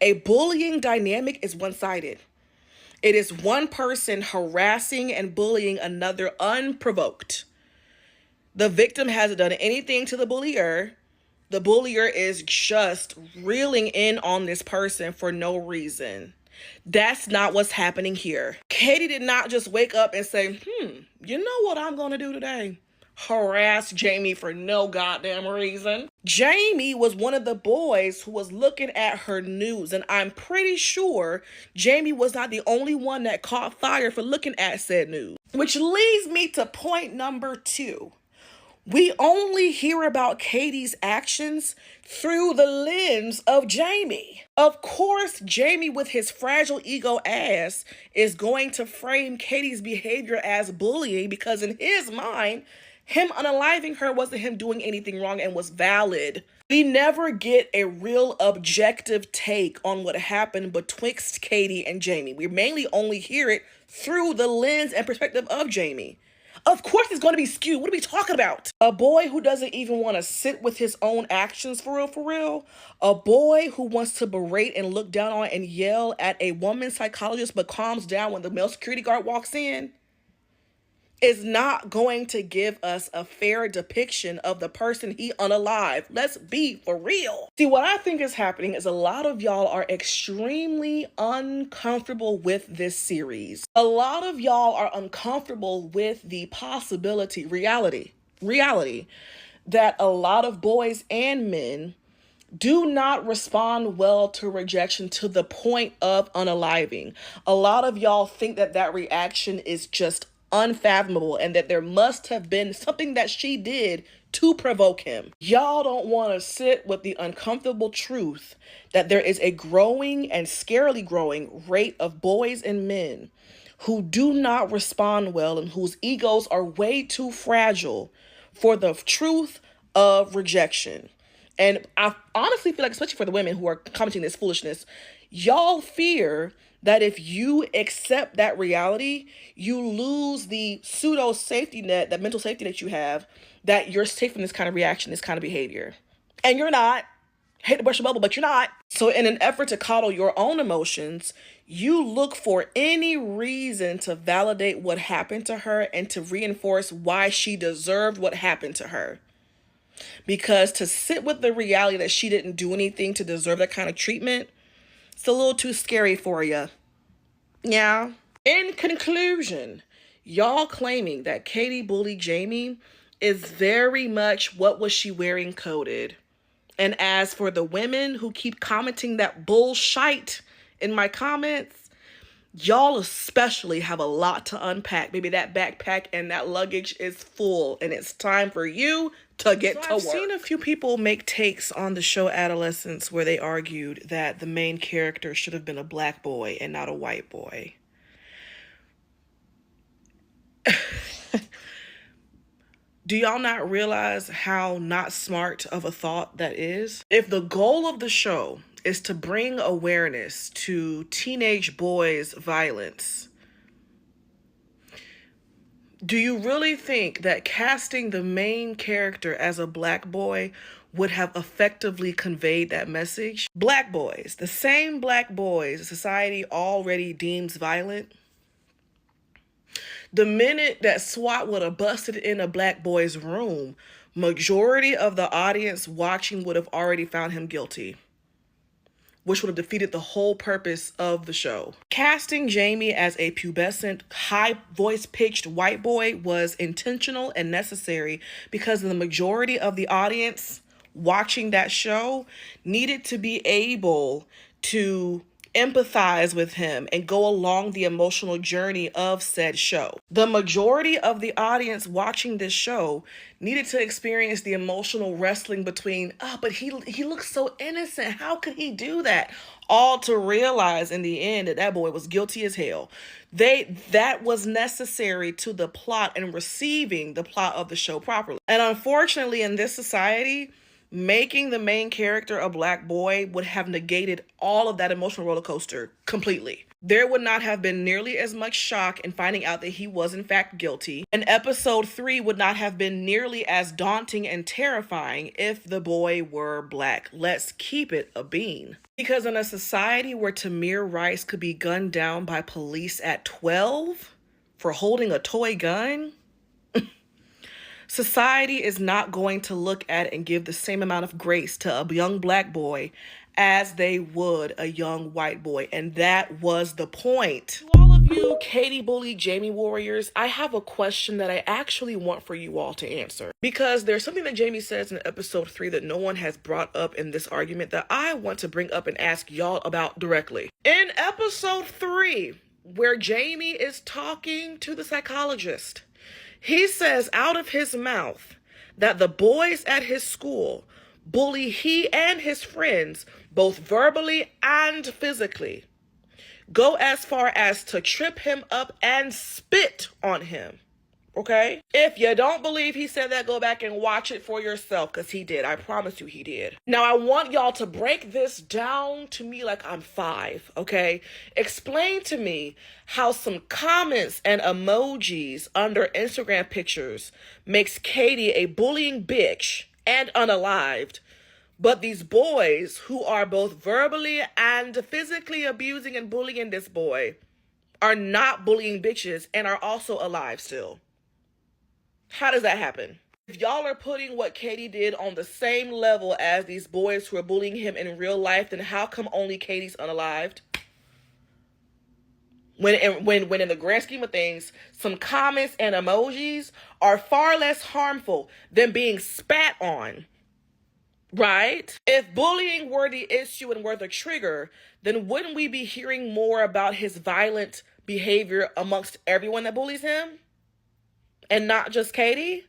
Speaker 10: a bullying dynamic is one-sided. It is one person harassing and bullying another unprovoked. The victim hasn't done anything to the bullier. The bullier is just reeling in on this person for no reason. That's not what's happening here. Katie did not just wake up and say, you know what I'm going to do today? Harass Jamie for no goddamn reason. Jamie was one of the boys who was looking at her nudes, and I'm pretty sure Jamie was not the only one that caught fire for looking at said nudes. Which leads me to point number 2. We only hear about Katie's actions through the lens of Jamie. Of course, Jamie with his fragile ego ass is going to frame Katie's behavior as bullying because in his mind, him unaliving her wasn't him doing anything wrong and was valid. We never get a real objective take on what happened betwixt Katie and Jamie. We mainly only hear it through the lens and perspective of Jamie. Of course it's going to be skewed. What are we talking about? A boy who doesn't even want to sit with his own actions for real. A boy who wants to berate and look down on and yell at a woman psychologist but calms down when the male security guard walks in is not going to give us a fair depiction of the person he unalive. Let's be for real. See, what I think is happening is a lot of y'all are extremely uncomfortable with this series. A lot of y'all are uncomfortable with the reality, that a lot of boys and men do not respond well to rejection to the point of unaliving. A lot of y'all think that that reaction is just unfathomable and that there must have been something that she did to provoke him. Y'all don't want to sit with the uncomfortable truth that there is a growing and scarily growing rate of boys and men who do not respond well and whose egos are way too fragile for the truth of rejection. And I honestly feel like, especially for the women who are commenting this foolishness, y'all fear that if you accept that reality, you lose the pseudo safety net, that mental safety net you have, that you're safe from this kind of reaction, this kind of behavior. And you're not. Hate to burst your bubble, but you're not. So in an effort to coddle your own emotions, you look for any reason to validate what happened to her and to reinforce why she deserved what happened to her. Because to sit with the reality that she didn't do anything to deserve that kind of treatment, it's a little too scary for you. Yeah. In conclusion, y'all claiming that Katie bullied Jamie is very much what was she wearing coded. And as for the women who keep commenting that bullshit in my comments, y'all especially have a lot to unpack. Maybe that backpack and that luggage is full and it's time for you to get to work. I've seen a few people make takes on the show Adolescence where they argued that the main character should have been a black boy and not a white boy. Do y'all not realize how not smart of a thought that is? If the goal of the show is to bring awareness to teenage boys' violence, do you really think that casting the main character as a black boy would have effectively conveyed that message? Black boys, the same black boys society already deems violent. The minute that SWAT would have busted in a black boy's room, majority of the audience watching would have already found him guilty, which would have defeated the whole purpose of the show. Casting Jamie as a pubescent, high voice-pitched white boy was intentional and necessary because the majority of the audience watching that show needed to be able to empathize with him and go along the emotional journey of said show. The majority of the audience watching this show needed to experience the emotional wrestling between, but he looks so innocent. How could he do that? All to realize in the end that that boy was guilty as hell. That was necessary to the plot and receiving the plot of the show properly. And unfortunately, in this society, making the main character a black boy would have negated all of that emotional roller coaster completely. There would not have been nearly as much shock in finding out that he was in fact guilty. And episode 3 would not have been nearly as daunting and terrifying if the boy were black. Let's keep it a bean. Because in a society where Tamir Rice could be gunned down by police at 12 for holding a toy gun, society is not going to look at and give the same amount of grace to a young black boy as they would a young white boy. And that was the point. To all of you Katie bully Jamie warriors, I have a question that I actually want for you all to answer. Because there's something that Jamie says in episode 3 that no one has brought up in this argument that I want to bring up and ask y'all about directly. In episode 3, where Jamie is talking to the psychologist, he says out of his mouth that the boys at his school bully he and his friends both verbally and physically, go as far as to trip him up and spit on him, Okay? If you don't believe he said that, go back and watch it for yourself, because he did. I promise you he did. Now, I want y'all to break this down to me like I'm 5, okay? Explain to me how some comments and emojis under Instagram pictures makes Katie a bullying bitch and unalived, but these boys who are both verbally and physically abusing and bullying this boy are not bullying bitches and are also alive still. How does that happen? If y'all are putting what Katie did on the same level as these boys who are bullying him in real life, then how come only Katie's unalived? When in the grand scheme of things, some comments and emojis are far less harmful than being spat on. Right? If bullying were the issue and were the trigger, then wouldn't we be hearing more about his violent behavior amongst everyone that bullies him? And not just Katie?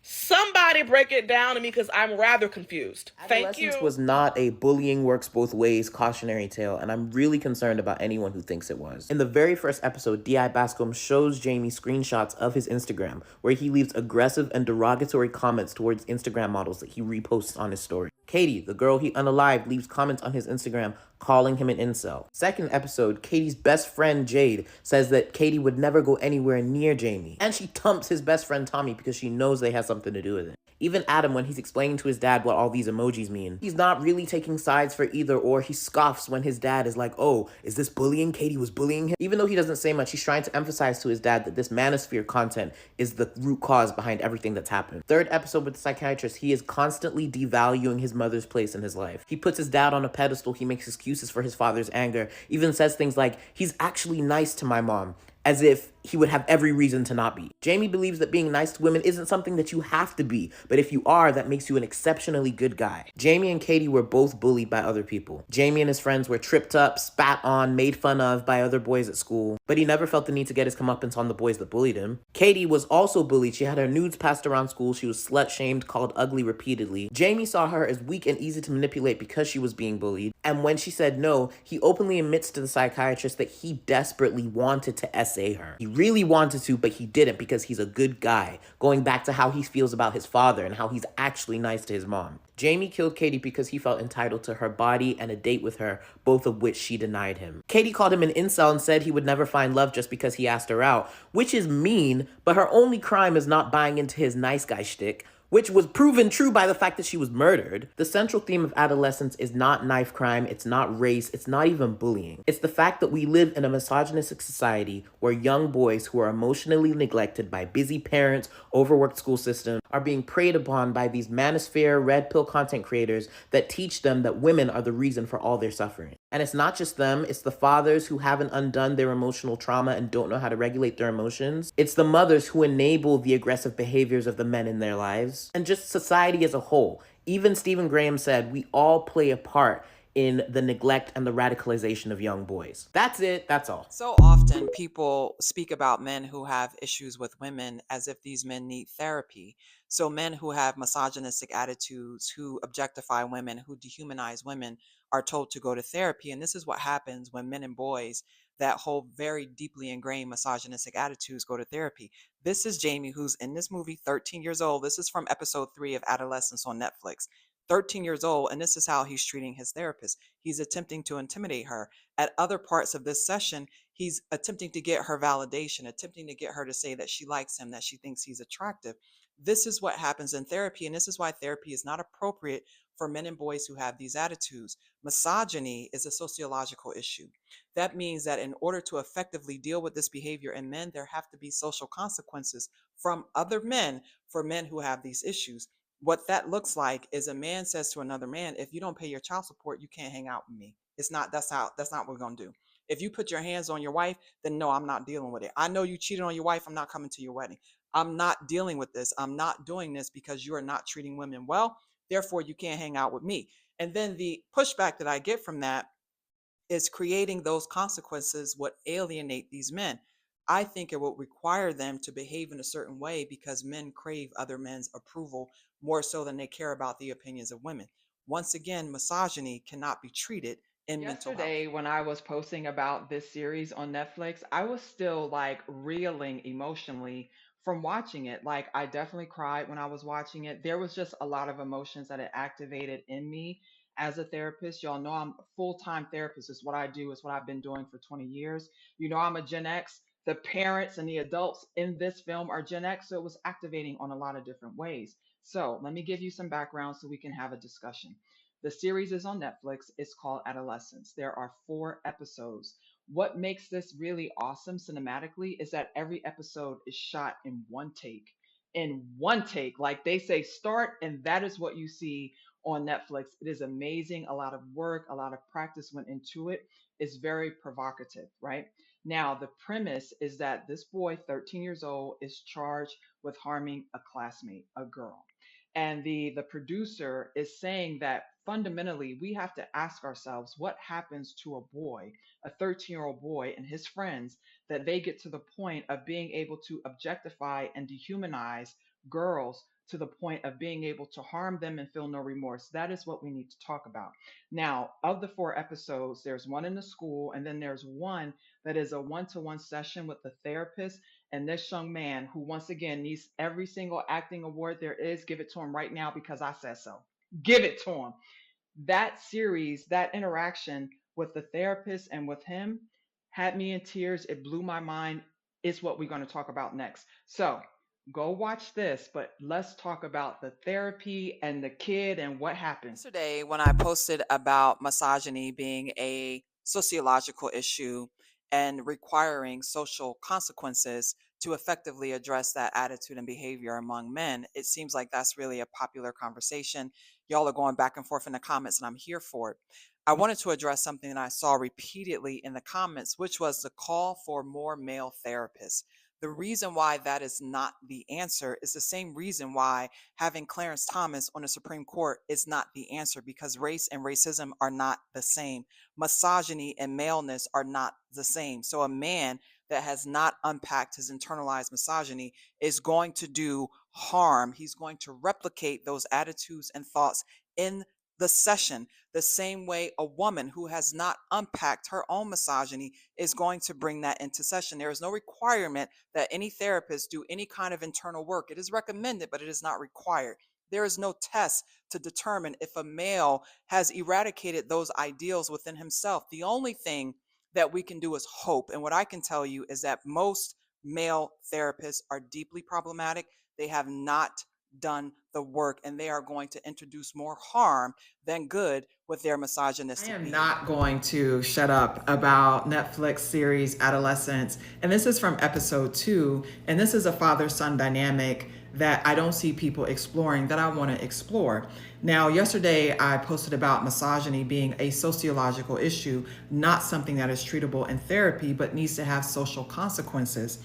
Speaker 10: Somebody break it down to me, because I'm rather confused. Thank you.
Speaker 6: Adolescence was not a bullying works both ways cautionary tale, and I'm really concerned about anyone who thinks it was. In the very first episode, D.I. Bascom shows Jamie screenshots of his Instagram, where he leaves aggressive and derogatory comments towards Instagram models that he reposts on his story. Katie, the girl he unalived, leaves comments on his Instagram calling him an incel. Second episode, Katie's best friend Jade says that Katie would never go anywhere near Jamie, and she dumps his best friend Tommy because she knows they have something to do with it. Even Adam, when he's explaining to his dad what all these emojis mean, he's not really taking sides for either or. He scoffs when his dad is like, oh, is this bullying? Katie was bullying him? Even though he doesn't say much, he's trying to emphasize to his dad that this manosphere content is the root cause behind everything that's happened. Third episode with the psychiatrist, he is constantly devaluing his mother's place in his life. He puts his dad on a pedestal, he makes excuses for his father's anger, even says things like, he's actually nice to my mom, as if he would have every reason to not be. Jamie believes that being nice to women isn't something that you have to be, but if you are, that makes you an exceptionally good guy. Jamie and Katie were both bullied by other people. Jamie and his friends were tripped up, spat on, made fun of by other boys at school, but he never felt the need to get his comeuppance on the boys that bullied him. Katie was also bullied. She had her nudes passed around school. She was slut-shamed, called ugly repeatedly. Jamie saw her as weak and easy to manipulate because she was being bullied, and when she said no, he openly admits to the psychiatrist that he desperately wanted to essay her. He really wanted to, but he didn't because he's a good guy, going back to how he feels about his father and how he's actually nice to his mom. Jamie killed Katie because he felt entitled to her body and a date with her, both of which she denied him. Katie called him an incel and said he would never find love just because he asked her out, which is mean, but her only crime is not buying into his nice guy shtick, which was proven true by the fact that she was murdered. The central theme of adolescence is not knife crime, it's not race, it's not even bullying. It's the fact that we live in a misogynistic society where young boys who are emotionally neglected by busy parents, overworked school systems, are being preyed upon by these manosphere, red pill content creators that teach them that women are the reason for all their suffering. And it's not just them, it's the fathers who haven't undone their emotional trauma and don't know how to regulate their emotions. It's the mothers who enable the aggressive behaviors of the men in their lives. And just society as a whole. Even Stephen Graham said we all play a part in the neglect and the radicalization of young boys. That's it, that's all.
Speaker 13: So often people speak about men who have issues with women as if these men need therapy. So men who have misogynistic attitudes, who objectify women, who dehumanize women, are told to go to therapy. And this is what happens when men and boys that hold very deeply ingrained misogynistic attitudes go to therapy. This is Jamie, who's in this movie, 13 years old. This is from episode 3 of Adolescence on Netflix. 13 years old, and this is how he's treating his therapist. He's attempting to intimidate her. At other parts of this session, he's attempting to get her validation, attempting to get her to say that she likes him, that she thinks he's attractive. This is what happens in therapy, and this is why therapy is not appropriate for men and boys who have these attitudes. Misogyny is a sociological issue. That means that in order to effectively deal with this behavior in men, there have to be social consequences from other men for men who have these issues. What that looks like is a man says to another man, if you don't pay your child support, you can't hang out with me. That's not what we're going to do. If you put your hands on your wife, then no, I'm not dealing with it. I know you cheated on your wife. I'm not coming to your wedding. I'm not dealing with this. I'm not doing this because you are not treating women well. Therefore, you can't hang out with me. And then the pushback that I get from that is creating those consequences would alienate these men. I think it will require them to behave in a certain way because men crave other men's approval more so than they care about the opinions of women. Once again, misogyny cannot be treated, in mental health.
Speaker 5: Yesterday, when I was posting about this series on Netflix, I was still like reeling emotionally from watching it. Like, I definitely cried when I was watching it. There was just a lot of emotions that it activated in me as a therapist. Y'all know I'm a full-time therapist. It's what I do, it's what I've been doing for 20 years. You know, I'm a Gen X. The parents and the adults in this film are Gen X, so it was activating on a lot of different ways. So, let me give you some background so we can have a discussion. The series is on Netflix. It's called Adolescence. There are 4 episodes. What makes this really awesome cinematically is that every episode is shot in one take. In one take, like they say, start, and that is what you see on Netflix. It is amazing. A lot of work, a lot of practice went into it. It's very provocative, right? Now, the premise is that this boy, 13 years old, is charged with harming a classmate, a girl. And the producer is saying that fundamentally we have to ask ourselves what happens to a boy, a 13-year-old boy and his friends, that they get to the point of being able to objectify and dehumanize girls to the point of being able to harm them and feel no remorse. That is what we need to talk about. Now, of the 4 episodes, there's one in the school, and then there's one that is a one-to-one session with the therapist and this young man, who once again needs every single acting award there is. Give it to him right now because I said so. Give it to him. That series, that interaction with the therapist and with him had me in tears. It blew my mind. It's what we're going to talk about next. So go watch this, but let's talk about the therapy and the kid and what happened.
Speaker 13: Yesterday, when I posted about misogyny being a sociological issue and requiring social consequences to effectively address that attitude and behavior among men, it seems like that's really a popular conversation. Y'all are going back and forth in the comments, and I'm here for it. I wanted to address something that I saw repeatedly in the comments, which was the call for more male therapists. The reason why that is not the answer is the same reason why having Clarence Thomas on the Supreme Court is not the answer, because race and racism are not the same. Misogyny and maleness are not the same. So a man that has not unpacked his internalized misogyny is going to do harm. He's going to replicate those attitudes and thoughts in the session, the same way a woman who has not unpacked her own misogyny is going to bring that into session. There is no requirement that any therapist do any kind of internal work. It is recommended, but it is not required. There is no test to determine if a male has eradicated those ideals within himself. The only thing that we can do is hope. And what I can tell you is that most male therapists are deeply problematic. They have not done the work, and they are going to introduce more harm than good with their misogynistic.
Speaker 5: I am not going to shut up about Netflix series Adolescence. And this is from episode 2. And this is a father-son dynamic that I don't see people exploring that I want to explore. Now, yesterday I posted about misogyny being a sociological issue, not something that is treatable in therapy, but needs to have social consequences.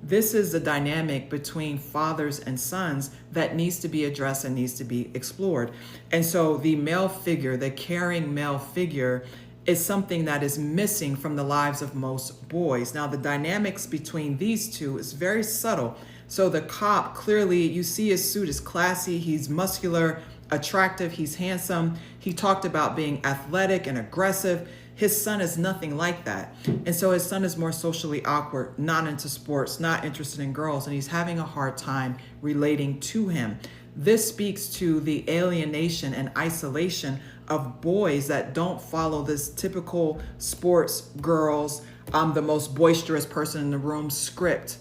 Speaker 5: This is the dynamic between fathers and sons that needs to be addressed and needs to be explored. And so the male figure, the caring male figure, is something that is missing from the lives of most boys. Now, the dynamics between these two is very subtle. So the cop, clearly, you see his suit is classy, he's muscular, attractive, he's handsome. He talked about being athletic and aggressive. His son is nothing like that. And so his son is more socially awkward, not into sports, not interested in girls, and he's having a hard time relating to him. This speaks to the alienation and isolation of boys that don't follow this typical sports girls, the most boisterous person in the room script.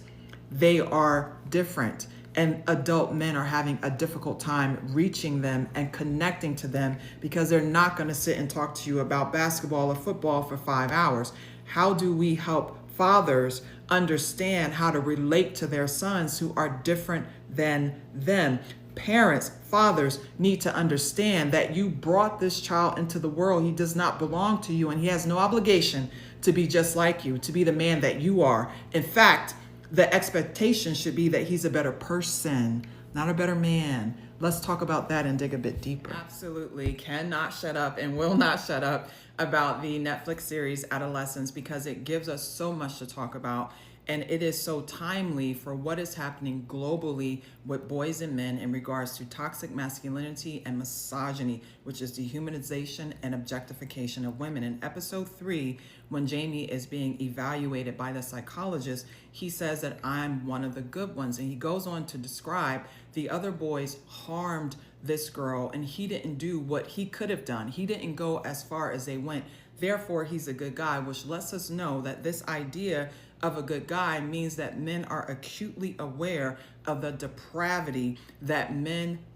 Speaker 5: They are different. And adult men are having a difficult time reaching them and connecting to them because they're not going to sit and talk to you about basketball or football for 5 hours. How do we help fathers understand how to relate to their sons who are different than them? Parents, fathers need to understand that you brought this child into the world. He does not belong to you, and he has no obligation to be just like you, to be the man that you are. In fact, the expectation should be that he's a better person, not a better man. Let's talk about that and dig a bit deeper. Absolutely cannot shut up and will not shut up about the Netflix series Adolescence because it gives us so much to talk about. And it is so timely for what is happening globally with boys and men in regards to toxic masculinity and misogyny, which is dehumanization and objectification of women. In episode 3, when Jamie is being evaluated by the psychologist, he says that I'm one of the good ones. And he goes on to describe the other boys harmed this girl and he didn't do what he could have done. He didn't go as far as they went. Therefore, he's a good guy, which lets us know that this idea of a good guy means that men are acutely aware of the depravity that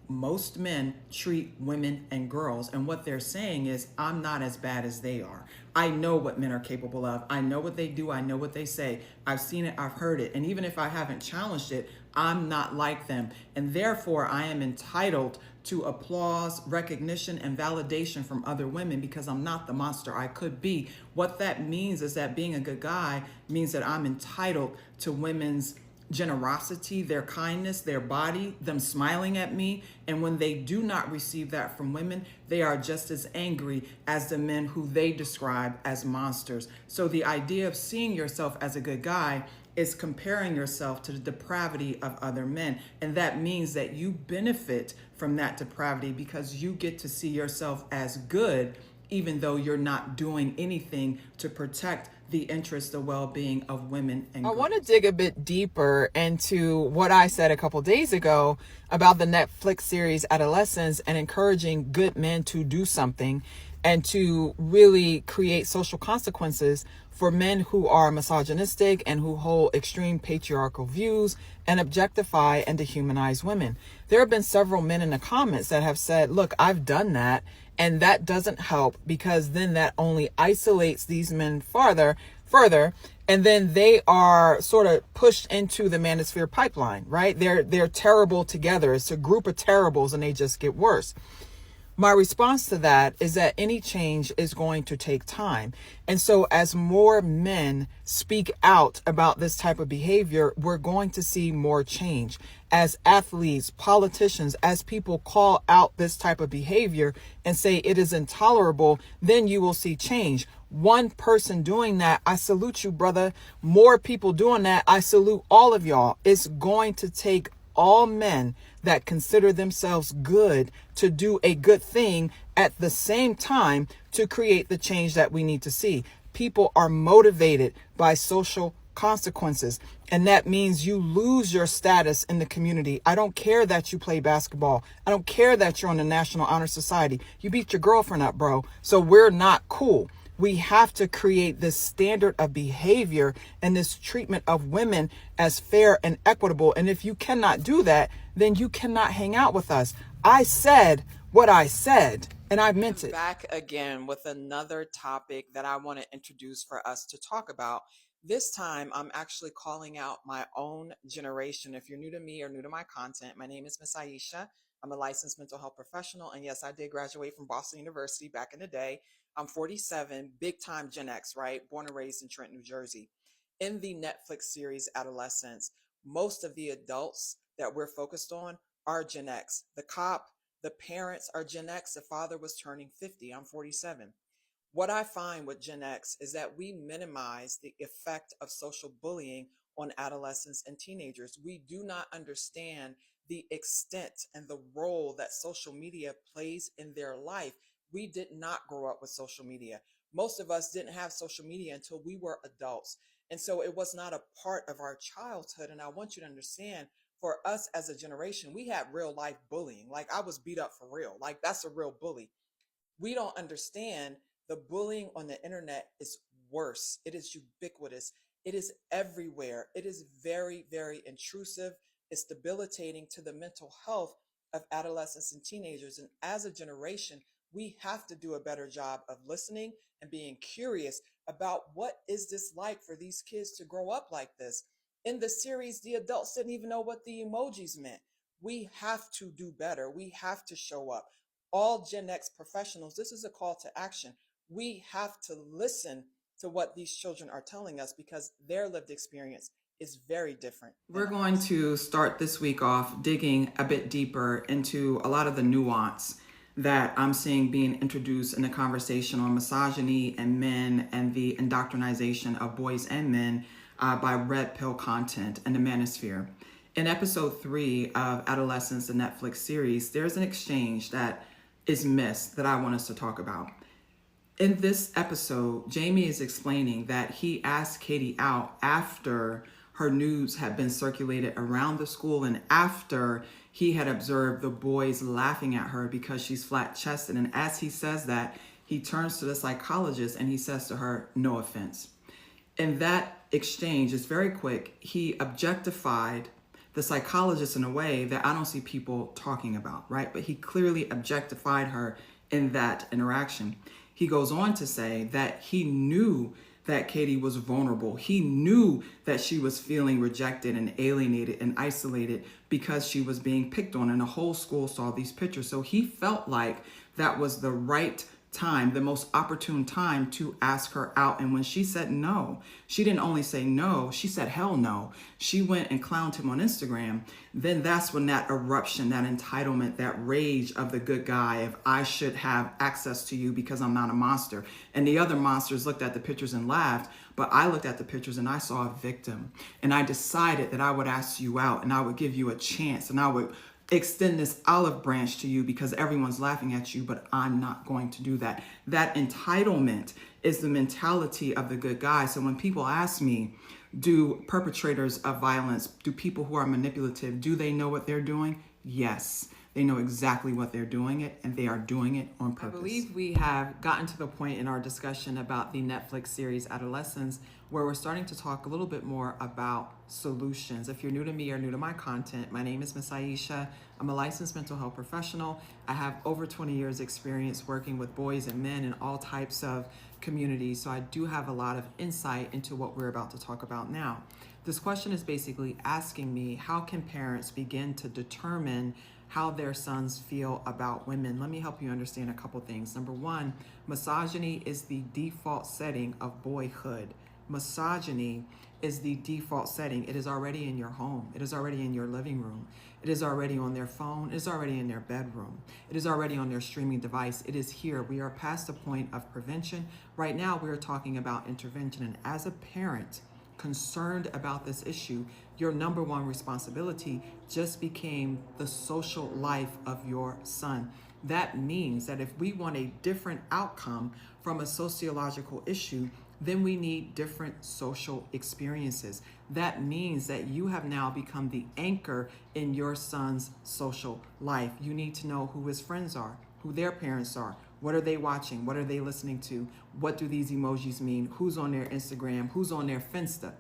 Speaker 5: most men treat women and girls. And what they're saying is, I'm not as bad as they are. I know what men are capable of. I know what they do. I know what they say. I've seen it. I've heard it. And even if I haven't challenged it, I'm not like them. And therefore, I am entitled to applause, recognition, and validation from other women because I'm not the monster I could be. What that means is that being a good guy means that I'm entitled to women's generosity, their kindness, their body, them smiling at me. And when they do not receive that from women, they are just as angry as the men who they describe as monsters. So the idea of seeing yourself as a good guy is comparing yourself to the depravity of other men. And that means that you benefit from that depravity because you get to see yourself as good, even though you're not doing anything to protect the interest, the well-being of women and girls. I want to dig a bit deeper into what I said a couple days ago about the Netflix series Adolescence and encouraging good men to do something and to really create social consequences for men who are misogynistic and who hold extreme patriarchal views and objectify and dehumanize women. There have been several men in the comments that have said, look, I've done that, and that doesn't help because then that only isolates these men further, and then they are sort of pushed into the manosphere pipeline, right? They're terrible together. It's a group of terribles and they just get worse. My response to that is that any change is going to take time. And so as more men speak out about this type of behavior, we're going to see more change. As athletes, politicians, as people call out this type of behavior and say it is intolerable, then you will see change. One person doing that, I salute you, brother. More people doing that, I salute all of y'all. It's going to take all men that consider themselves good to do a good thing at the same time to create the change that we need to see. People are motivated by social consequences, and that means you lose your status in the community. I don't care that you play basketball. I don't care that you're on the National Honor Society. You beat your girlfriend up, bro. So we're not cool. We have to create this standard of behavior and this treatment of women as fair and equitable. And if you cannot do that, then you cannot hang out with us. I said what I said, and I meant it.
Speaker 13: Back again with another topic that I want to introduce for us to talk about. This time, I'm actually calling out my own generation. If you're new to me or new to my content, my name is Miss Aisha. I'm a licensed mental health professional. And yes, I did graduate from Boston University back in the day. I'm 47, big time Gen X, right? Born and raised in Trenton, New Jersey. In the Netflix series Adolescence, most of the adults that we're focused on are Gen X. The cop, the parents are Gen X. The father was turning 50. I'm 47. What I find with Gen X is that we minimize the effect of social bullying on adolescents and teenagers. We do not understand the extent and the role that social media plays in their life. We did not grow up with social media. Most of us didn't have social media until we were adults. And so it was not a part of our childhood. And I want you to understand, for us as a generation, we had real life bullying. Like, I was beat up for real. Like, that's a real bully. We don't understand the bullying on the internet is worse. It is ubiquitous. It is everywhere. It is very, very intrusive. It's debilitating to the mental health of adolescents and teenagers. And as a generation, we have to do a better job of listening and being curious about what is this like for these kids to grow up like this. In the series, the adults didn't even know what the emojis meant. We have to do better. We have to show up. All Gen X professionals, this is a call to action. We have to listen to what these children are telling us because their lived experience is very different. We're going to start this week off digging a bit deeper into a lot of the nuance that I'm seeing being introduced in the conversation on misogyny and men and the indoctrination of boys and men
Speaker 5: by Red Pill Content and the Manosphere. In episode 3 of Adolescence, the Netflix series, there's an exchange that is missed that I want us to talk about. In this episode, Jamie is explaining that he asked Katie out after her nudes had been circulated around the school and after he had observed the boys laughing at her because she's flat-chested. And as he says that, he turns to the psychologist and he says to her, "No offense." In that exchange, it's very quick, he objectified the psychologist in a way that I don't see people talking about, right? But he clearly objectified her in that interaction. He goes on to say that he knew that Katie was vulnerable. He knew that she was feeling rejected and alienated and isolated because she was being picked on, and the whole school saw these pictures. So he felt like that was the right time, the most opportune time to ask her out. And when she said no, she didn't only say no, she said hell no. She went and clowned him on Instagram. Then that's when that eruption, that entitlement, that rage of the good guy of I should have access to you because I'm not a monster. And the other monsters looked at the pictures and laughed, but I looked at the pictures and I saw a victim. And I decided that I would ask you out and I would give you a chance and I would extend this olive branch to you because everyone's laughing at you, but I'm not going to do that. That entitlement is the mentality of the good guy. So when people ask me, do perpetrators of violence, do people who are manipulative, do they know what they're doing? Yes. They know exactly what they're doing it, and they are doing it on purpose. I believe we have gotten to the point in our discussion about the Netflix series Adolescence where we're starting to talk a little bit more about solutions. If you're new to me or new to my content, my name is Miss Aisha. I'm a licensed mental health professional. I have over 20 years experience working with boys and men in all types of communities, so I do have a lot of insight into what we're about to talk about now. This question is basically asking me, how can parents begin to determine how their sons feel about women? Let me help you understand a couple things. Number one, misogyny is the default setting of boyhood. Misogyny is the default setting. It is already in your home. It is already in your living room. It is already on their phone. It is already in their bedroom. It is already on their streaming device. It is here. We are past the point of prevention. Right now, we are talking about intervention. And as a parent concerned about this issue, your number one responsibility just became the social life of your son. That means that if we want a different outcome from a sociological issue, then we need different social experiences. That means that you have now become the anchor in your son's social life. You need to know who his friends are, who their parents are, what are they watching, what are they listening to, what do these emojis mean, who's on their Instagram, who's on their Finsta.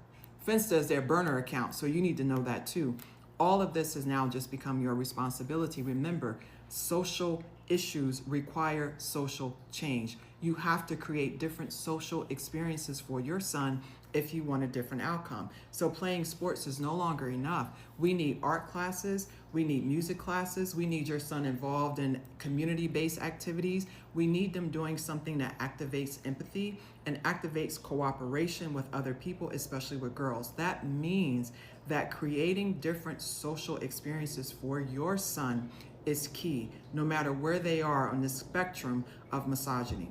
Speaker 5: Finsta is their burner account, so you need to know that too. All of this has now just become your responsibility. Remember, social issues require social change. You have to create different social experiences for your son if you want a different outcome. So playing sports is no longer enough. We need art classes, we need music classes, we need your son involved in community-based activities. We need them doing something that activates empathy and activates cooperation with other people, especially with girls. That means that creating different social experiences for your son is key, no matter where they are on the spectrum of misogyny.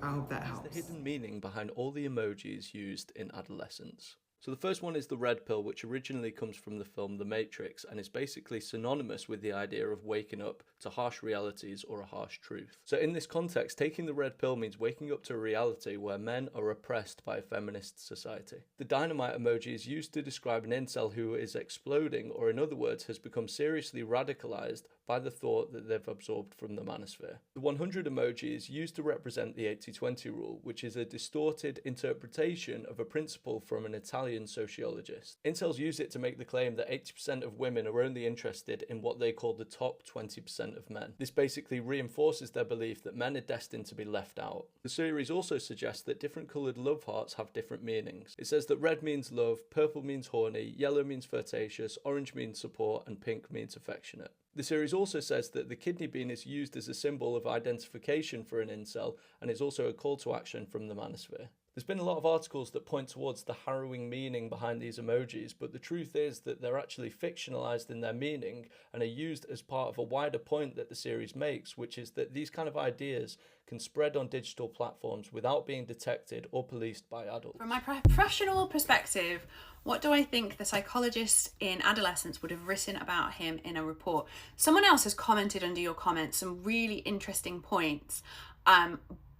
Speaker 5: I hope that helps.
Speaker 11: The hidden meaning behind all the emojis used in adolescence. So the first one is the red pill, which originally comes from the film The Matrix and is basically synonymous with the idea of waking up to harsh realities or a harsh truth. So in this context, taking the red pill means waking up to a reality where men are oppressed by a feminist society. The dynamite emoji is used to describe an incel who is exploding, or in other words, has become seriously radicalized by the thought that they've absorbed from the manosphere. The 100 emoji is used to represent the 80-20 rule, which is a distorted interpretation of a principle from an Italian sociologist. Incels use it to make the claim that 80% of women are only interested in what they call the top 20% of men. This basically reinforces their belief that men are destined to be left out. The series also suggests that different coloured love hearts have different meanings. It says that red means love, purple means horny, yellow means flirtatious, orange means support, and pink means affectionate. The series also says that the kidney bean is used as a symbol of identification for an incel and is also a call to action from the manosphere. There's been a lot of articles that point towards the harrowing meaning behind these emojis, but the truth is that they're actually fictionalized in their meaning and are used as part of a wider point that the series makes, which is that these kind of ideas can spread on digital platforms without being detected or policed by adults.
Speaker 14: From my professional perspective, what do I think the psychologist in Adolescence would have written about him in a report? Someone else has commented under your comments some really interesting points,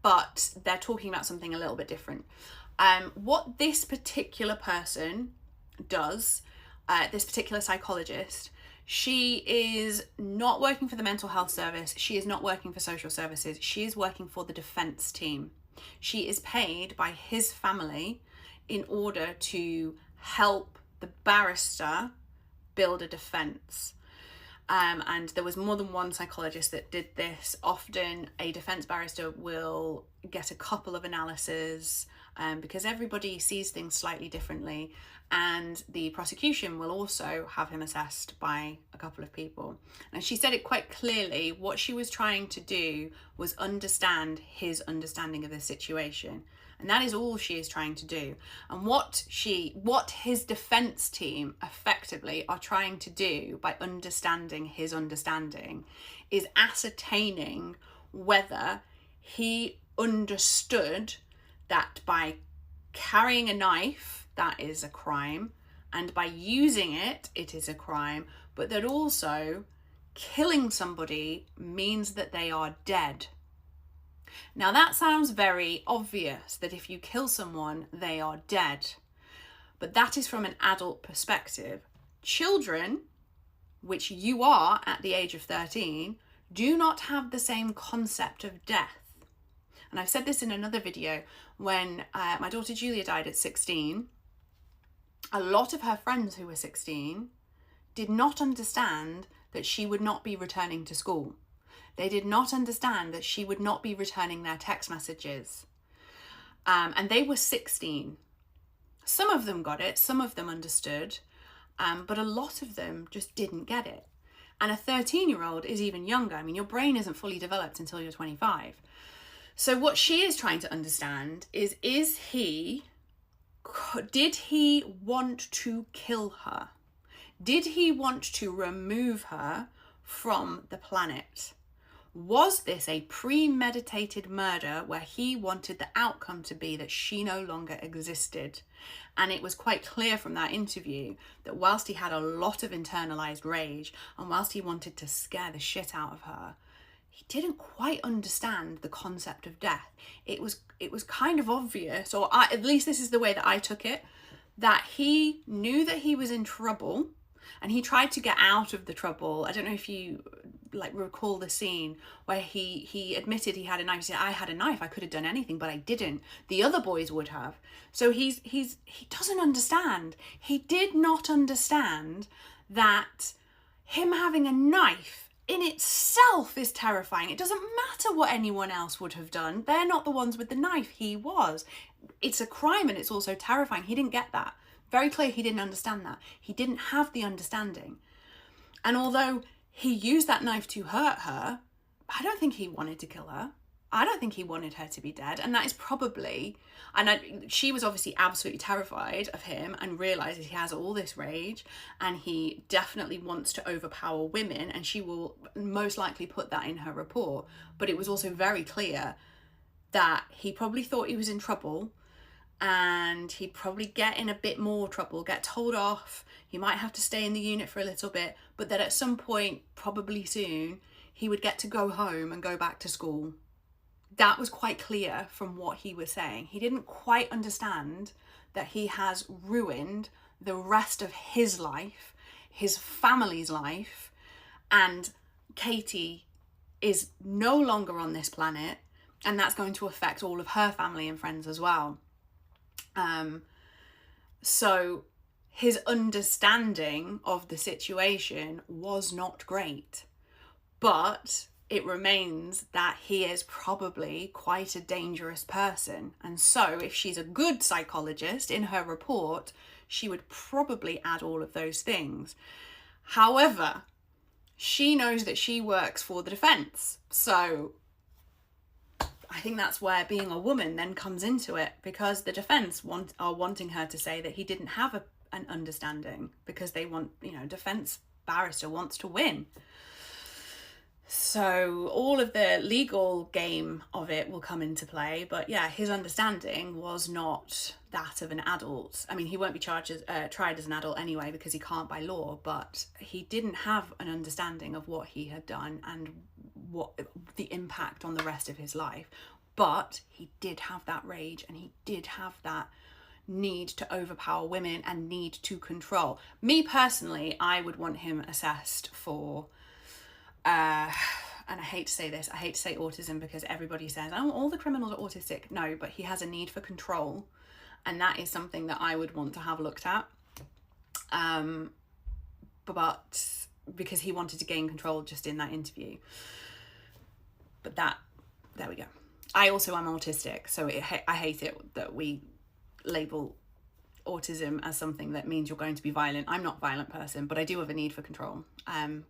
Speaker 14: but they're talking about something a little bit different. What this particular person does, this particular psychologist, she is not working for the mental health service. She is not working for social services. She is working for the defense team. She is paid by his family in order to help the barrister build a defense. And there was more than one psychologist that did this. Often a defense barrister will get a couple of analyses because everybody sees things slightly differently, and the prosecution will also have him assessed by a couple of people. And she said it quite clearly. What she was trying to do was understand his understanding of the situation. And that is all she is trying to do. And what his defense team effectively are trying to do by understanding his understanding is ascertaining whether he understood that by carrying a knife, that is a crime, and by using it, it is a crime, but that also killing somebody means that they are dead. Now that sounds very obvious, that if you kill someone, they are dead. But that is from an adult perspective. Children, which you are at the age of 13, do not have the same concept of death. And I've said this in another video. When my daughter Julia died at 16, a lot of her friends who were 16 did not understand that she would not be returning to school. They did not understand that she would not be returning their text messages. And they were 16. Some of them got it, some of them understood, but a lot of them just didn't get it. And a 13-year-old is even younger. I mean, your brain isn't fully developed until you're 25. So what she is trying to understand is did he want to kill her? Did he want to remove her from the planet? Was this a premeditated murder where he wanted the outcome to be that she no longer existed? And it was quite clear from that interview that whilst he had a lot of internalized rage and whilst he wanted to scare the shit out of her, he didn't quite understand the concept of death. It was kind of obvious, or at least this is the way that I took it, that he knew that he was in trouble and he tried to get out of the trouble. I don't know if you recall the scene where he admitted he had a knife. He said, I had a knife, I could have done anything, but I didn't. The other boys would have. So he doesn't understand. He did not understand that him having a knife in itself is terrifying. It doesn't matter what anyone else would have done. They're not the ones with the knife. He was. It's a crime and it's also terrifying. He didn't get that. Very clear he didn't understand that. He didn't have the understanding. And although he used that knife to hurt her, I don't think he wanted to kill her. I don't think he wanted her to be dead. And that is probably, she was obviously absolutely terrified of him and realizes he has all this rage and he definitely wants to overpower women, and she will most likely put that in her report. But it was also very clear that he probably thought he was in trouble and he'd probably get in a bit more trouble, get told off. He might have to stay in the unit for a little bit, but that at some point, probably soon, he would get to go home and go back to school. That was quite clear from what he was saying. He didn't quite understand that he has ruined the rest of his life, his family's life, and Katie is no longer on this planet, and that's going to affect all of her family and friends as well. So his understanding of the situation was not great, but it remains that he is probably quite a dangerous person. And so if she's a good psychologist in her report, she would probably add all of those things. However, she knows that she works for the defense. So I think that's where being a woman then comes into it, because the defense are wanting her to say that he didn't have an understanding, because they want, defense barrister wants to win. So all of the legal game of it will come into play. But yeah, his understanding was not that of an adult. I mean, he won't be tried as an adult anyway, because he can't by law, but he didn't have an understanding of what he had done and what the impact on the rest of his life. But he did have that rage, and he did have that need to overpower women and need to control. Me personally, I would want him assessed for and I hate to say this, I hate to say autism, because everybody says, oh, all the criminals are autistic. No, but he has a need for control, and that is something that I would want to have looked at. But because he wanted to gain control just in that interview. But there we go. I also am autistic, so I hate it that we label autism as something that means you're going to be violent. I'm not a violent person, but I do have a need for control.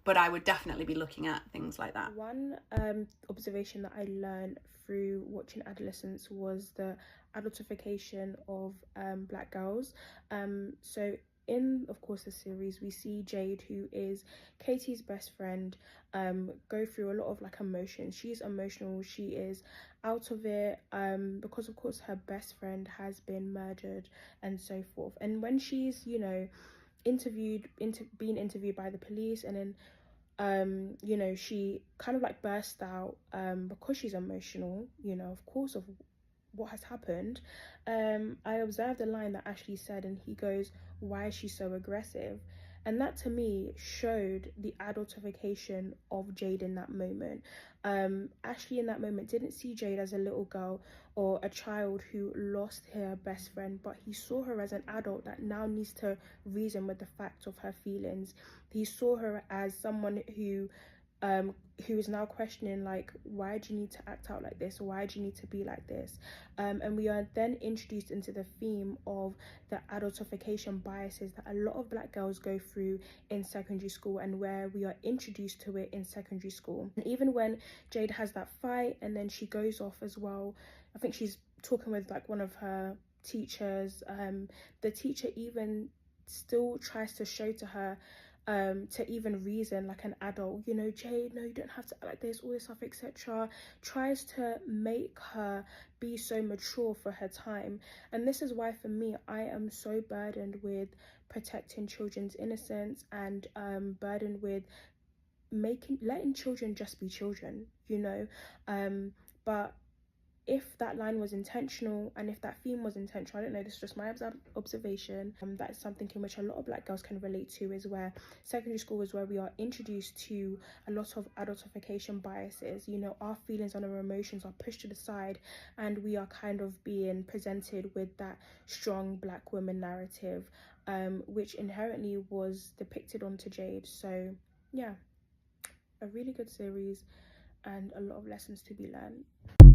Speaker 14: But I would definitely be looking at things like that.
Speaker 12: One observation that I learned through watching Adolescence was the adultification of black girls. So in, of course, the series, we see Jade, who is Katie's best friend, go through a lot of emotions. She's emotional, she is out of it, because of course her best friend has been murdered and so forth. And when she's, being interviewed by the police, and then she kind of burst out because she's emotional, of course, of what has happened. I observed a line that Ashley said, and he goes, "Why is she so aggressive?" And that to me showed the adultification of Jade in that moment. Ashley in that moment didn't see Jade as a little girl or a child who lost her best friend, but he saw her as an adult that now needs to reason with the fact of her feelings. He saw her as someone who is now questioning, why do you need to act out like this? Why do you need to be like this? And we are then introduced into the theme of the adultification biases that a lot of black girls go through in secondary school, and where we are introduced to it in secondary school. And even when Jade has that fight and then she goes off as well, I think she's talking with one of her teachers, the teacher even still tries to show to her to even reason like an adult, Jade, no, you don't have to act like this, all this stuff, etc. Tries to make her be so mature for her time. And this is why, for me, I am so burdened with protecting children's innocence, and burdened with letting children just be children, but if that line was intentional, and if that theme was intentional, I don't know, this is just my observation, that is something in which a lot of black girls can relate to, is where secondary school is where we are introduced to a lot of adultification biases. Our feelings and our emotions are pushed to the side, and we are kind of being presented with that strong black woman narrative, which inherently was depicted onto Jade. So yeah, a really good series and a lot of lessons to be learned.